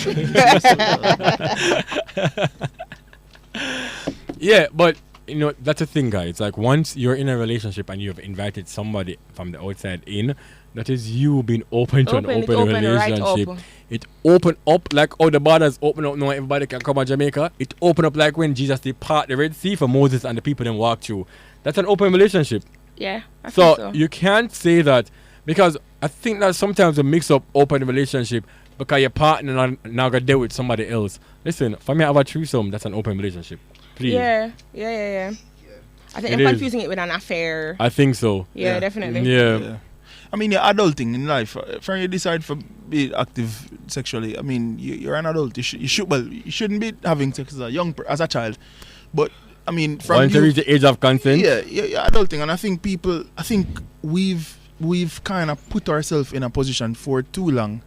Yeah, but you know that's the thing, guys. Like once you're in a relationship and you've invited somebody from the outside in, that is you being open to an open relationship. Right, it open up like how the borders open up now. Everybody can come to Jamaica. It open up like when Jesus did part the Red Sea for Moses and the people then walked through. That's an open relationship. Yeah. I so think so you can't say that because I think that sometimes we mix up open relationship. Because your partner now got to deal with somebody else. Listen, for me, I have a threesome. That's an open relationship. Please. Yeah. I think I'm confusing it with an affair. I think so. Yeah, definitely. Yeah. I mean, you're adulting in life. From you decide for be active sexually. I mean, you're an adult. You shouldn't be having sex as a child. But I mean, from once you reach the age of consent. Yeah, you're adulting, and I think we've kind of put ourselves in a position for too long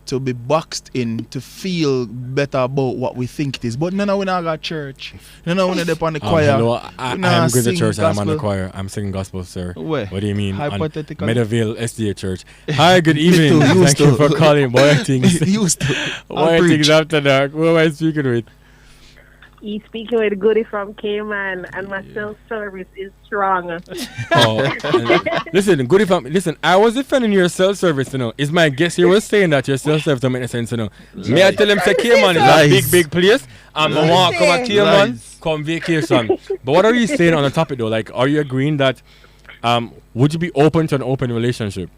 to be boxed in to feel better about what we think it is. But no, we not got church. No, we're not up on the choir. Hello, I'm going to church and I'm on the choir. I'm singing gospel, sir. Where? What do you mean? Hypothetical. Meadowville SDA Church. Hi, good evening. Thank you for calling Boy Things. Used to. Boy Things After Dark. Who am I speaking with? He's speaking with Goody from Cayman, and my self-service is strong. Listen, Goody from... Listen, I was defending your self-service, you know. Is my guest here was saying that your self-service don't make any sense, you know. May I tell him, say, Cayman is a big place, and I want to come to Cayman, come vacation. But what are you saying on the topic, though? Like, are you agreeing that... would you be open to an open relationship?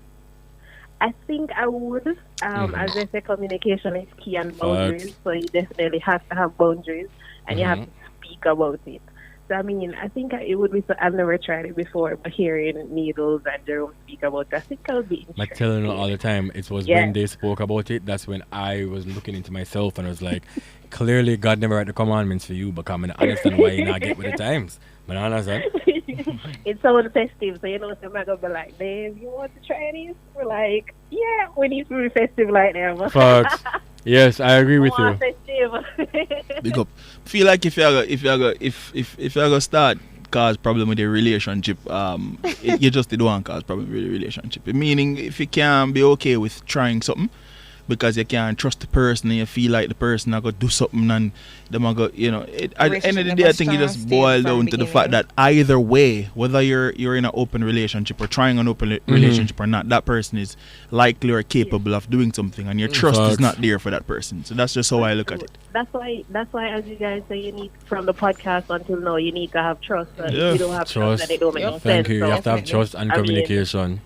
I think I would. As I say, communication is key and boundaries, so you definitely have to have boundaries. And you have to speak about it. So, I mean, I think it would be so... I've never tried it before, but hearing Needles and Jerome speak about it, I think I would be interested. Like telling you all the time, it was when they spoke about it, that's when I was looking into myself and I was like, clearly God never write the commandments for you, but I'm going to understand why you not get with the times. But I understand. It's so festive, so you know, so I'm not going to be like, babe, you want to try this? We're like, yeah, we need to be festive like that. Facts. Yes, I agree with you. Big up. Feel like if you go start cause problem with your relationship, you just don't want cause problem with your relationship. Meaning, if you can be okay with trying something because you can't trust the person and you feel like the person are going to do something and them are going, you know, at the end of the day, I think it just boils down to the fact that either way, whether you're in an open relationship or trying an open relationship or not, that person is likely or capable of doing something and your trust is not there for that person. So that's just how I look at it. That's why as you guys say, you need, from the podcast until now, you need to have trust. If you don't have trust, then it don't make no sense. Thank you. You have to have trust and communication.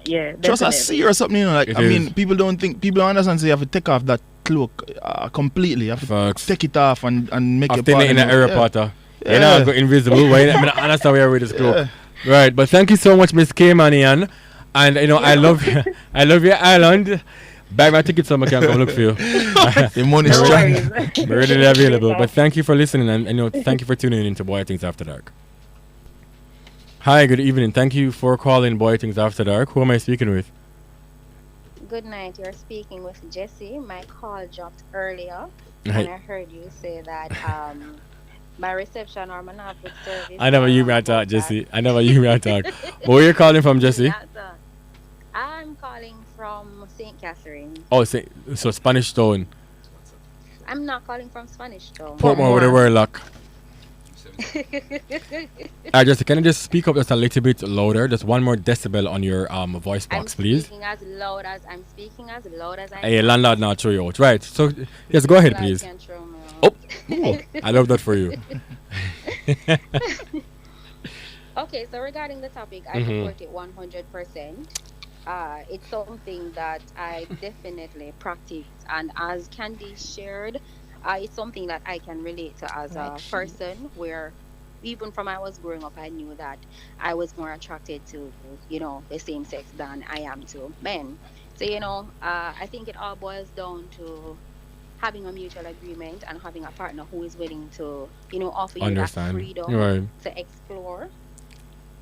Yeah, just a see or something, you know. Like people don't understand. So you have to take off that cloak completely. You have to take it off and make it. After in the Harry Potter, you know, go invisible. Why? I mean, I understand where with this cloak. Right, but thank you so much, Miss Caymanian, and you know, I love your island. Buy my tickets so I can come look for you. The money's strong. We're readily available. But thank you for listening, and you know, thank you for tuning in to Boy Things After Dark. Hi, good evening. Thank you for calling Boy Things After Dark. Who am I speaking with? Good night. You're speaking with Jesse. My call dropped earlier, and I heard you say that my reception or my Netflix service. I never you me talk, Jesse. I never you me talk. Where are you calling from, Jesse? I'm calling from St. Catherine. Oh, so Spanish Town. I'm not calling from Spanish Town. Portmore with the word lock. Jesse, can you just speak up just a little bit louder? Just one more decibel on your voice box, please. I'm speaking as loud as I Hey, landlord now throw you out. Right. So yes, go ahead, please. Oh, I love that for you. Okay, so regarding the topic, I support it 100%. It's something that I definitely practice, and as Candy shared, it's something that I can relate to as a person. Where even from I was growing up, I knew that I was more attracted to the same sex than I am to men. So I think it all boils down to having a mutual agreement and having a partner who is willing to offer you that Understand. freedom Right. to explore,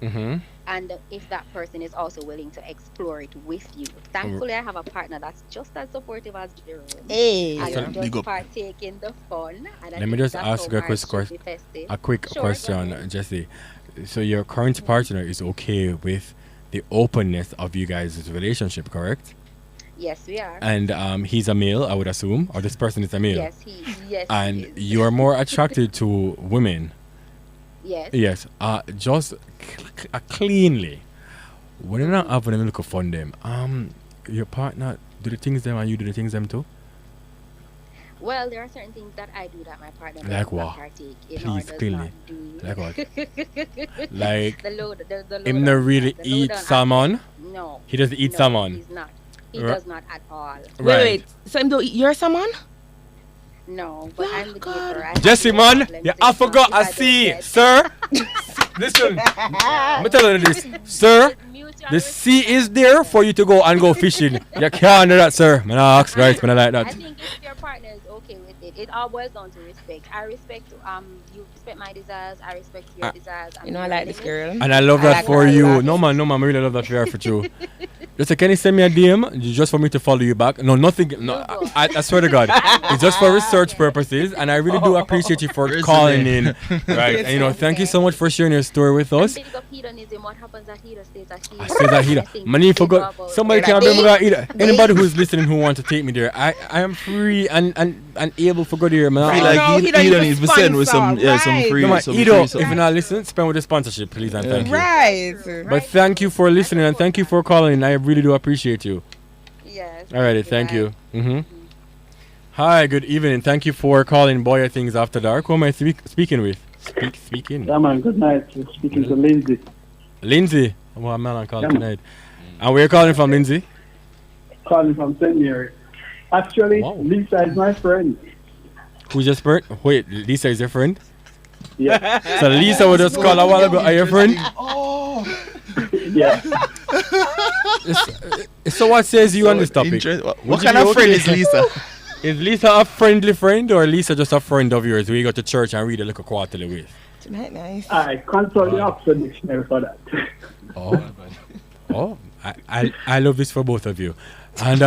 Mm-hmm. and if that person is also willing to explore it with you. Thankfully, I have a partner that's just as supportive as Jerome. Hey. I So, just partake in the fun, and I let me think just that's ask how you marriage should be festive. a quick Sure, go question, ahead. Jesse. So your current partner is okay with the openness of you guys' relationship, correct? Yes, we are. And he's a male, I would assume, or this person is a male. Yes, And he is. you are more attracted to women. Yes. Yes. Just cleanly. When you're not having a little fun, them. Your partner do the things them and you do the things them too. Well, there are certain things that I do that my partner does Like not what? partake in Please, or does clearly. not do. Like what? Like the load him not really the eat lowdown salmon. aspect. No. He doesn't eat No, salmon. he's not. He Right. does not at all. Wait. So him don't eat your salmon? No, but I'm the giver. Jesse, man, I forgot I see, sir. Listen, I'm telling you this, sir. The sea is there for you to go and go fishing. You can't do that, sir. Man, I ask guys, man, I like I that. think if your partner is okay with it, it all boils down to respect. I respect you respect my desires, I respect your desires. You know I like this girl. And I love that for you. No man, I really love that for you. Just say, can you send me a DM just for me to follow you back? No, nothing. No, I swear to God, it's just for research purposes, and I really do appreciate you for calling in. Right, and thank you so much for sharing your story with us. Big up hedonism. What happens at hedo stays at hedo. I said that here. Money forgot. Somebody can remember that either. Anybody who's listening who wants to take me there, I am free and able for go there, man. I feel like he needs to send with some free. No, man, some Edo, free if you're not listening, spend with the sponsorship, please, and thank you. Right. But thank you for listening and thank you for calling. I really do appreciate you. Yes. Alrighty, thank you. Hi, good evening. Thank you for calling Boy Things After Dark. Who am I speaking with? Speaking. Yeah, man, good night. You're speaking to Lindsay. Lindsay. What man I'm calling tonight. And where you calling from, Lindsay? Calling from St. Mary. Actually, Lisa is my friend. Who's your friend? Wait, Lisa is your friend? Yeah. So Lisa would just call a while ago. Are your friend? Oh. Yeah. So what says you on this topic? What kind of friend is Lisa? Is Lisa a friendly friend or Lisa just a friend of yours where you go to church and read a little quarterly with? Tonight, nice. I consult the Oxford Dictionary for that. Oh, I love this for both of you. And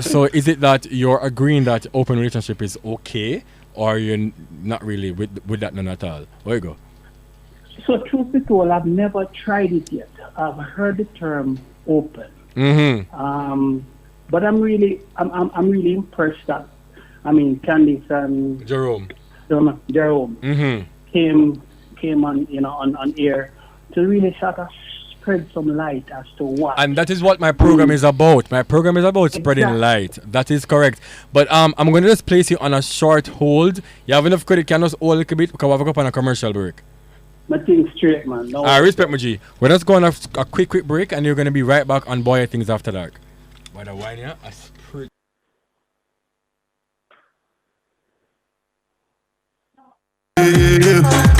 so is it that you're agreeing that open relationship is okay, or you're not really with that none at all? Where you go? So truth be told, I've never tried it yet. I've heard the term open. But I'm really impressed that Candice and Jerome came on air to really sort of spread some light as to what. And that is what my program is about. My program is about spreading light. That is correct. But I'm going to just place you on a short hold. You have enough credit, can just hold a little bit because we have to go up on a commercial break. My thing's straight, man. No I respect my G. We're just going on a quick break and you're going to be right back on Boy Things After Dark. By the wine, yeah? A spread. Yeah.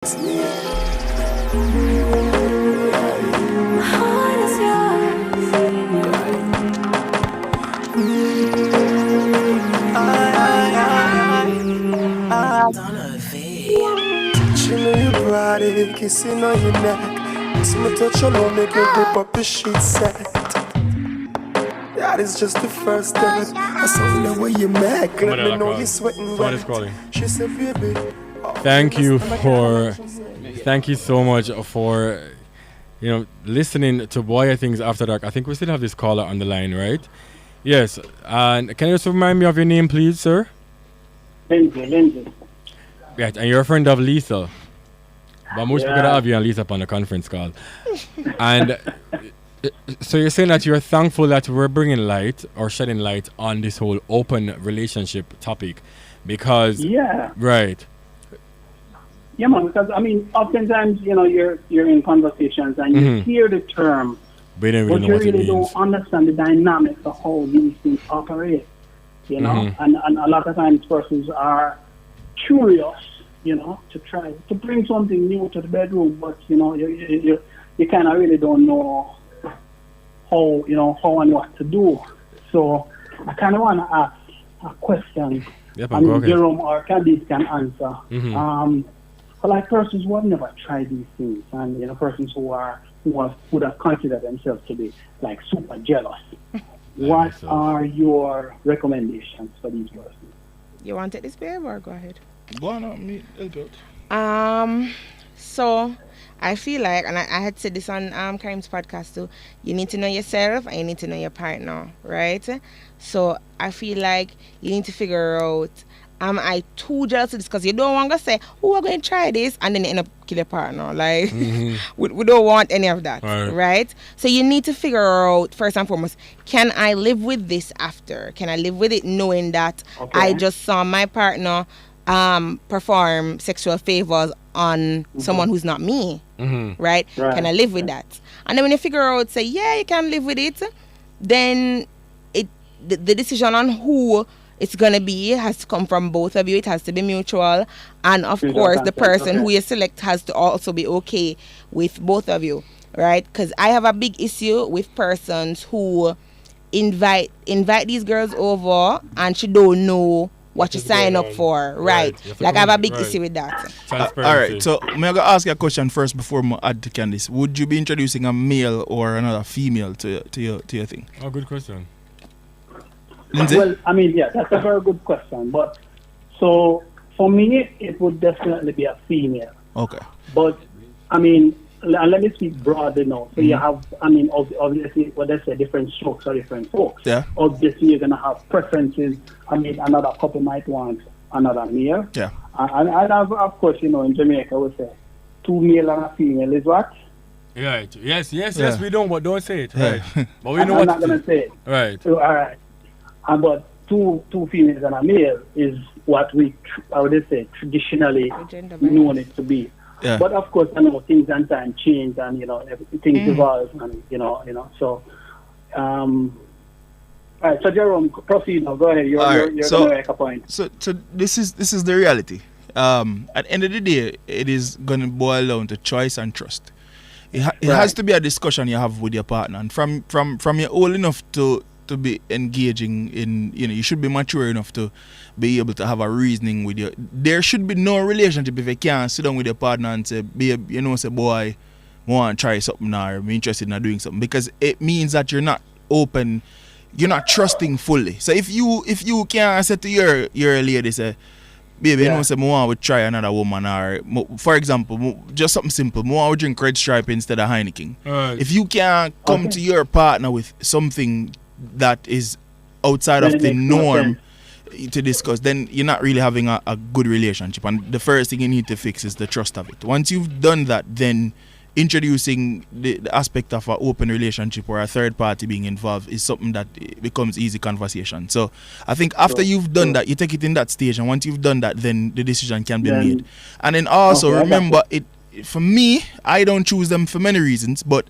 She know your body, kissing on your neck. It's my touch alone, make me rip up the sheet set. That is just the first step. I saw the way you make. Let me know you're sweating wet. She said, baby. Thank you so much for listening to Boy Things After Dark. I think we still have this caller on the line, right? Yes. And can you just remind me of your name, please, sir? Lindsay. Right, and you're a friend of Lisa. But most people have you and Lisa on the conference call. And so you're saying that you're thankful that we're bringing light or shedding light on this whole open relationship topic because right. Yeah, man, because I mean oftentimes, you're in conversations and you hear the term, but you really don't understand the dynamics of how these things operate. And a lot of times persons are curious, to try to bring something new to the bedroom, but you kind of really don't know how and what to do. So I kind of want to ask a question. Jerome or Candice can answer. For like persons who have never tried these things, and persons who would have considered themselves to be like super jealous. What are your recommendations for these persons? You want to take this, babe, or go ahead? Go on, me. So I feel like, and I had said this on Karim's podcast too, you need to know yourself and you need to know your partner, right? So I feel like you need to figure out, am I too jealous of this? Because you don't want to say, we're going to try this, and then you end up kill your partner. Like, we don't want any of that, right? So you need to figure out, first and foremost, can I live with this after? Can I live with it knowing that I just saw my partner perform sexual favors on someone who's not me, right? Can I live with that? And then when you figure out, say, yeah, you can live with it, then the decision on who it's going to be has to come from both of you. It has to be mutual. And of course, the person who you select has to also be okay with both of you, right? Because I have a big issue with persons who invite these girls over and she don't know what you sign up for, right? Like I have a big issue with that. All right, so I'm going to ask you a question first before I add to Candice. Would you be introducing a male or another female to your thing? Oh, good question. Lindsay? Well, I mean, yeah, that's a very good question. But so for me, it would definitely be a female. Okay. But I mean, let me speak broadly now. So you have, I mean, obviously, what they say, different strokes for different folks. Yeah. Obviously, you're gonna have preferences. I mean, another couple might want another male. Yeah. And of course, in Jamaica, we say 2 male and a female is what? Right. Yes, we don't, but don't say it. Right. But we know what I'm not gonna say it. Right. So, all right. But two females and a male is what I would say, traditionally known it to be. Yeah. But of course, I know things and time change, and things evolve, and so. All right, so Jerome, proceed now. Go ahead. You're going to make a point. So this is the reality. At the end of the day, it is going to boil down to choice and trust. It has to be a discussion you have with your partner, and from you're old enough to be engaging in, you should be mature enough to be able to have a reasoning with you. There should be no relationship if you can't sit down with your partner and say, babe, say, boy, I want to try something or I'm interested in doing something, because it means that you're not open, you're not trusting fully. So if you can't say to your lady, say, baby, say, I want to try another woman, or for example, just something simple, I want to drink Red Stripe instead of Heineken. If you can't come to your partner with something that is outside of the norm to discuss, then you're not really having a good relationship, and the first thing you need to fix is the trust of it. Once you've done that, then introducing the aspect of an open relationship or a third party being involved is something that becomes easy conversation. So I think after you've done that, you take it in that stage, and once you've done that, then the decision can be made. And then also remember, for me, I don't choose them for many reasons, but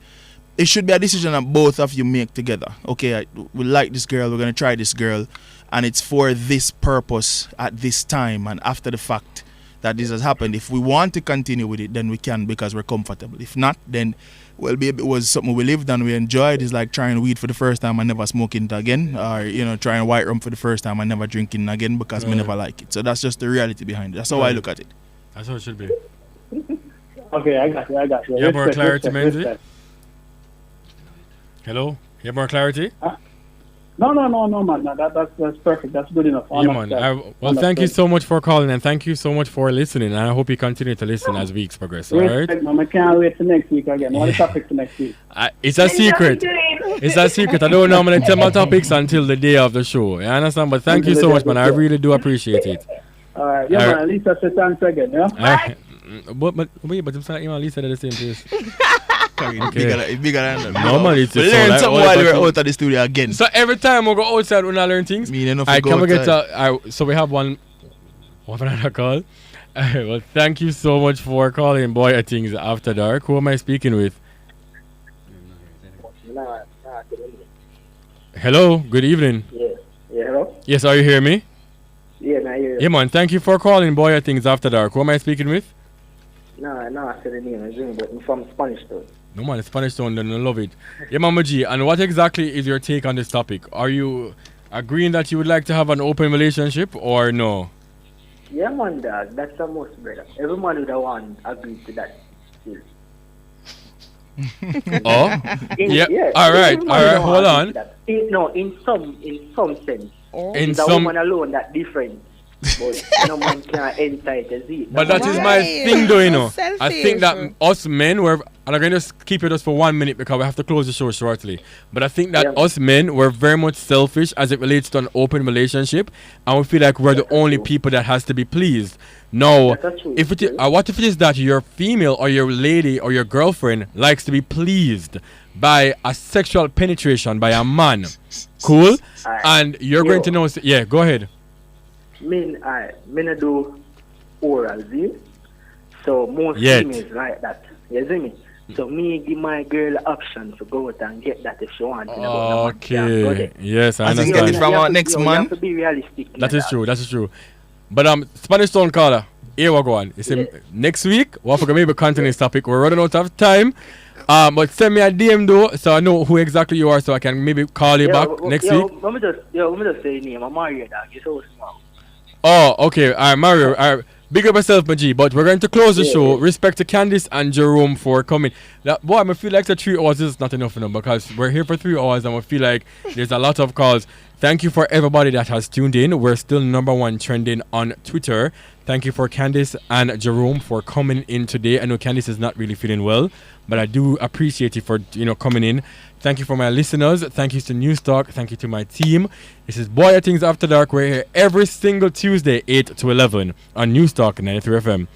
it should be a decision that both of you make together. Okay, we like this girl, we're going to try this girl, and it's for this purpose at this time, and after the fact, that this has happened. If we want to continue with it, then we can because we're comfortable. If not, then well, maybe it was something we lived and we enjoyed. It's like trying weed for the first time and never smoking it again, or trying white rum for the first time and never drinking it again because we never like it. So that's just the reality behind it. That's how I look at it. That's how it should be. Okay, I got you. You have more clarity, Menzi? Hello? You have more clarity? No, man. That's perfect. That's good enough. Yeah, man. Well, thank you so much for calling and thank you so much for listening. And I hope you continue to listen as weeks progress. All right? Man, I can't wait for next week again. What is the topic for next week? It's a secret. It's a secret. I don't normally tell my topics until the day of the show. You understand? But thank you so much, man. I really do appreciate it. All right. Yeah, man. Lisa says thanks again. Yeah? But I'm saying Lisa at the same place. It's bigger than that. Normally it's we learn something while we're out of the studio again. So every time we go outside when I learn things, so we have one another call. Well, thank you so much for calling Boy at Things After Dark. Who am I speaking with? Hello, good evening. Yeah, hello? Yes, are you hearing me? Yeah, I hear you. Yeah, man, thank you for calling Boy at Things After Dark. Who am I speaking with? No, I said the name, but I'm from Spanish Town. No, man, it's Spanish Town, then I love it. Yeah, Mama G, and what exactly is your take on this topic? Are you agreeing that you would like to have an open relationship or no? Yeah, man, dog. That's the most, brother. Every man would want agree to that. Oh? Yeah. All right. Hold on. In some sense. In the some woman alone that different. But no man can entice it. But that is my thing, though, you know. I think that us men were, and I'm going to just keep it just for 1 minute because we have to close the show shortly. But I think that us men were very much selfish as it relates to an open relationship, and we feel like we're the only people that has to be pleased. No, if it is, what if it is that your female or your lady or your girlfriend likes to be pleased by a sexual penetration by a man? Cool? And you're going to know. Yeah, go ahead. Men do oral, see? So most females like that. You see me? So me give my girl option to go out and get that if she wants. Okay. Yes, I understand. Get it from our next man. You have to be realistic. That is true. But Spanish Town caller, here we go on. It's next week. We're going to maybe continue this topic. We're running out of time. But send me a DM though, so I know who exactly you are, so I can maybe call you back next week. Let me just say your name. I'm Mario, dog. You're so small. Oh, okay. All right, Mario. All right. Big up yourself, my G. But we're going to close the show. Respect to Candice and Jerome for coming. Boy, I feel like the 3 hours is not enough for them because we're here for 3 hours and we feel like there's a lot of calls. Thank you for everybody that has tuned in. We're still #1 trending on Twitter. Thank you for Candice and Jerome for coming in today. I know Candice is not really feeling well, but I do appreciate you for coming in. Thank you for my listeners. Thank you to Newstalk. Thank you to my team. This is Boy At Things After Dark. We're here every single Tuesday, 8 to 11 on Newstalk 93 FM.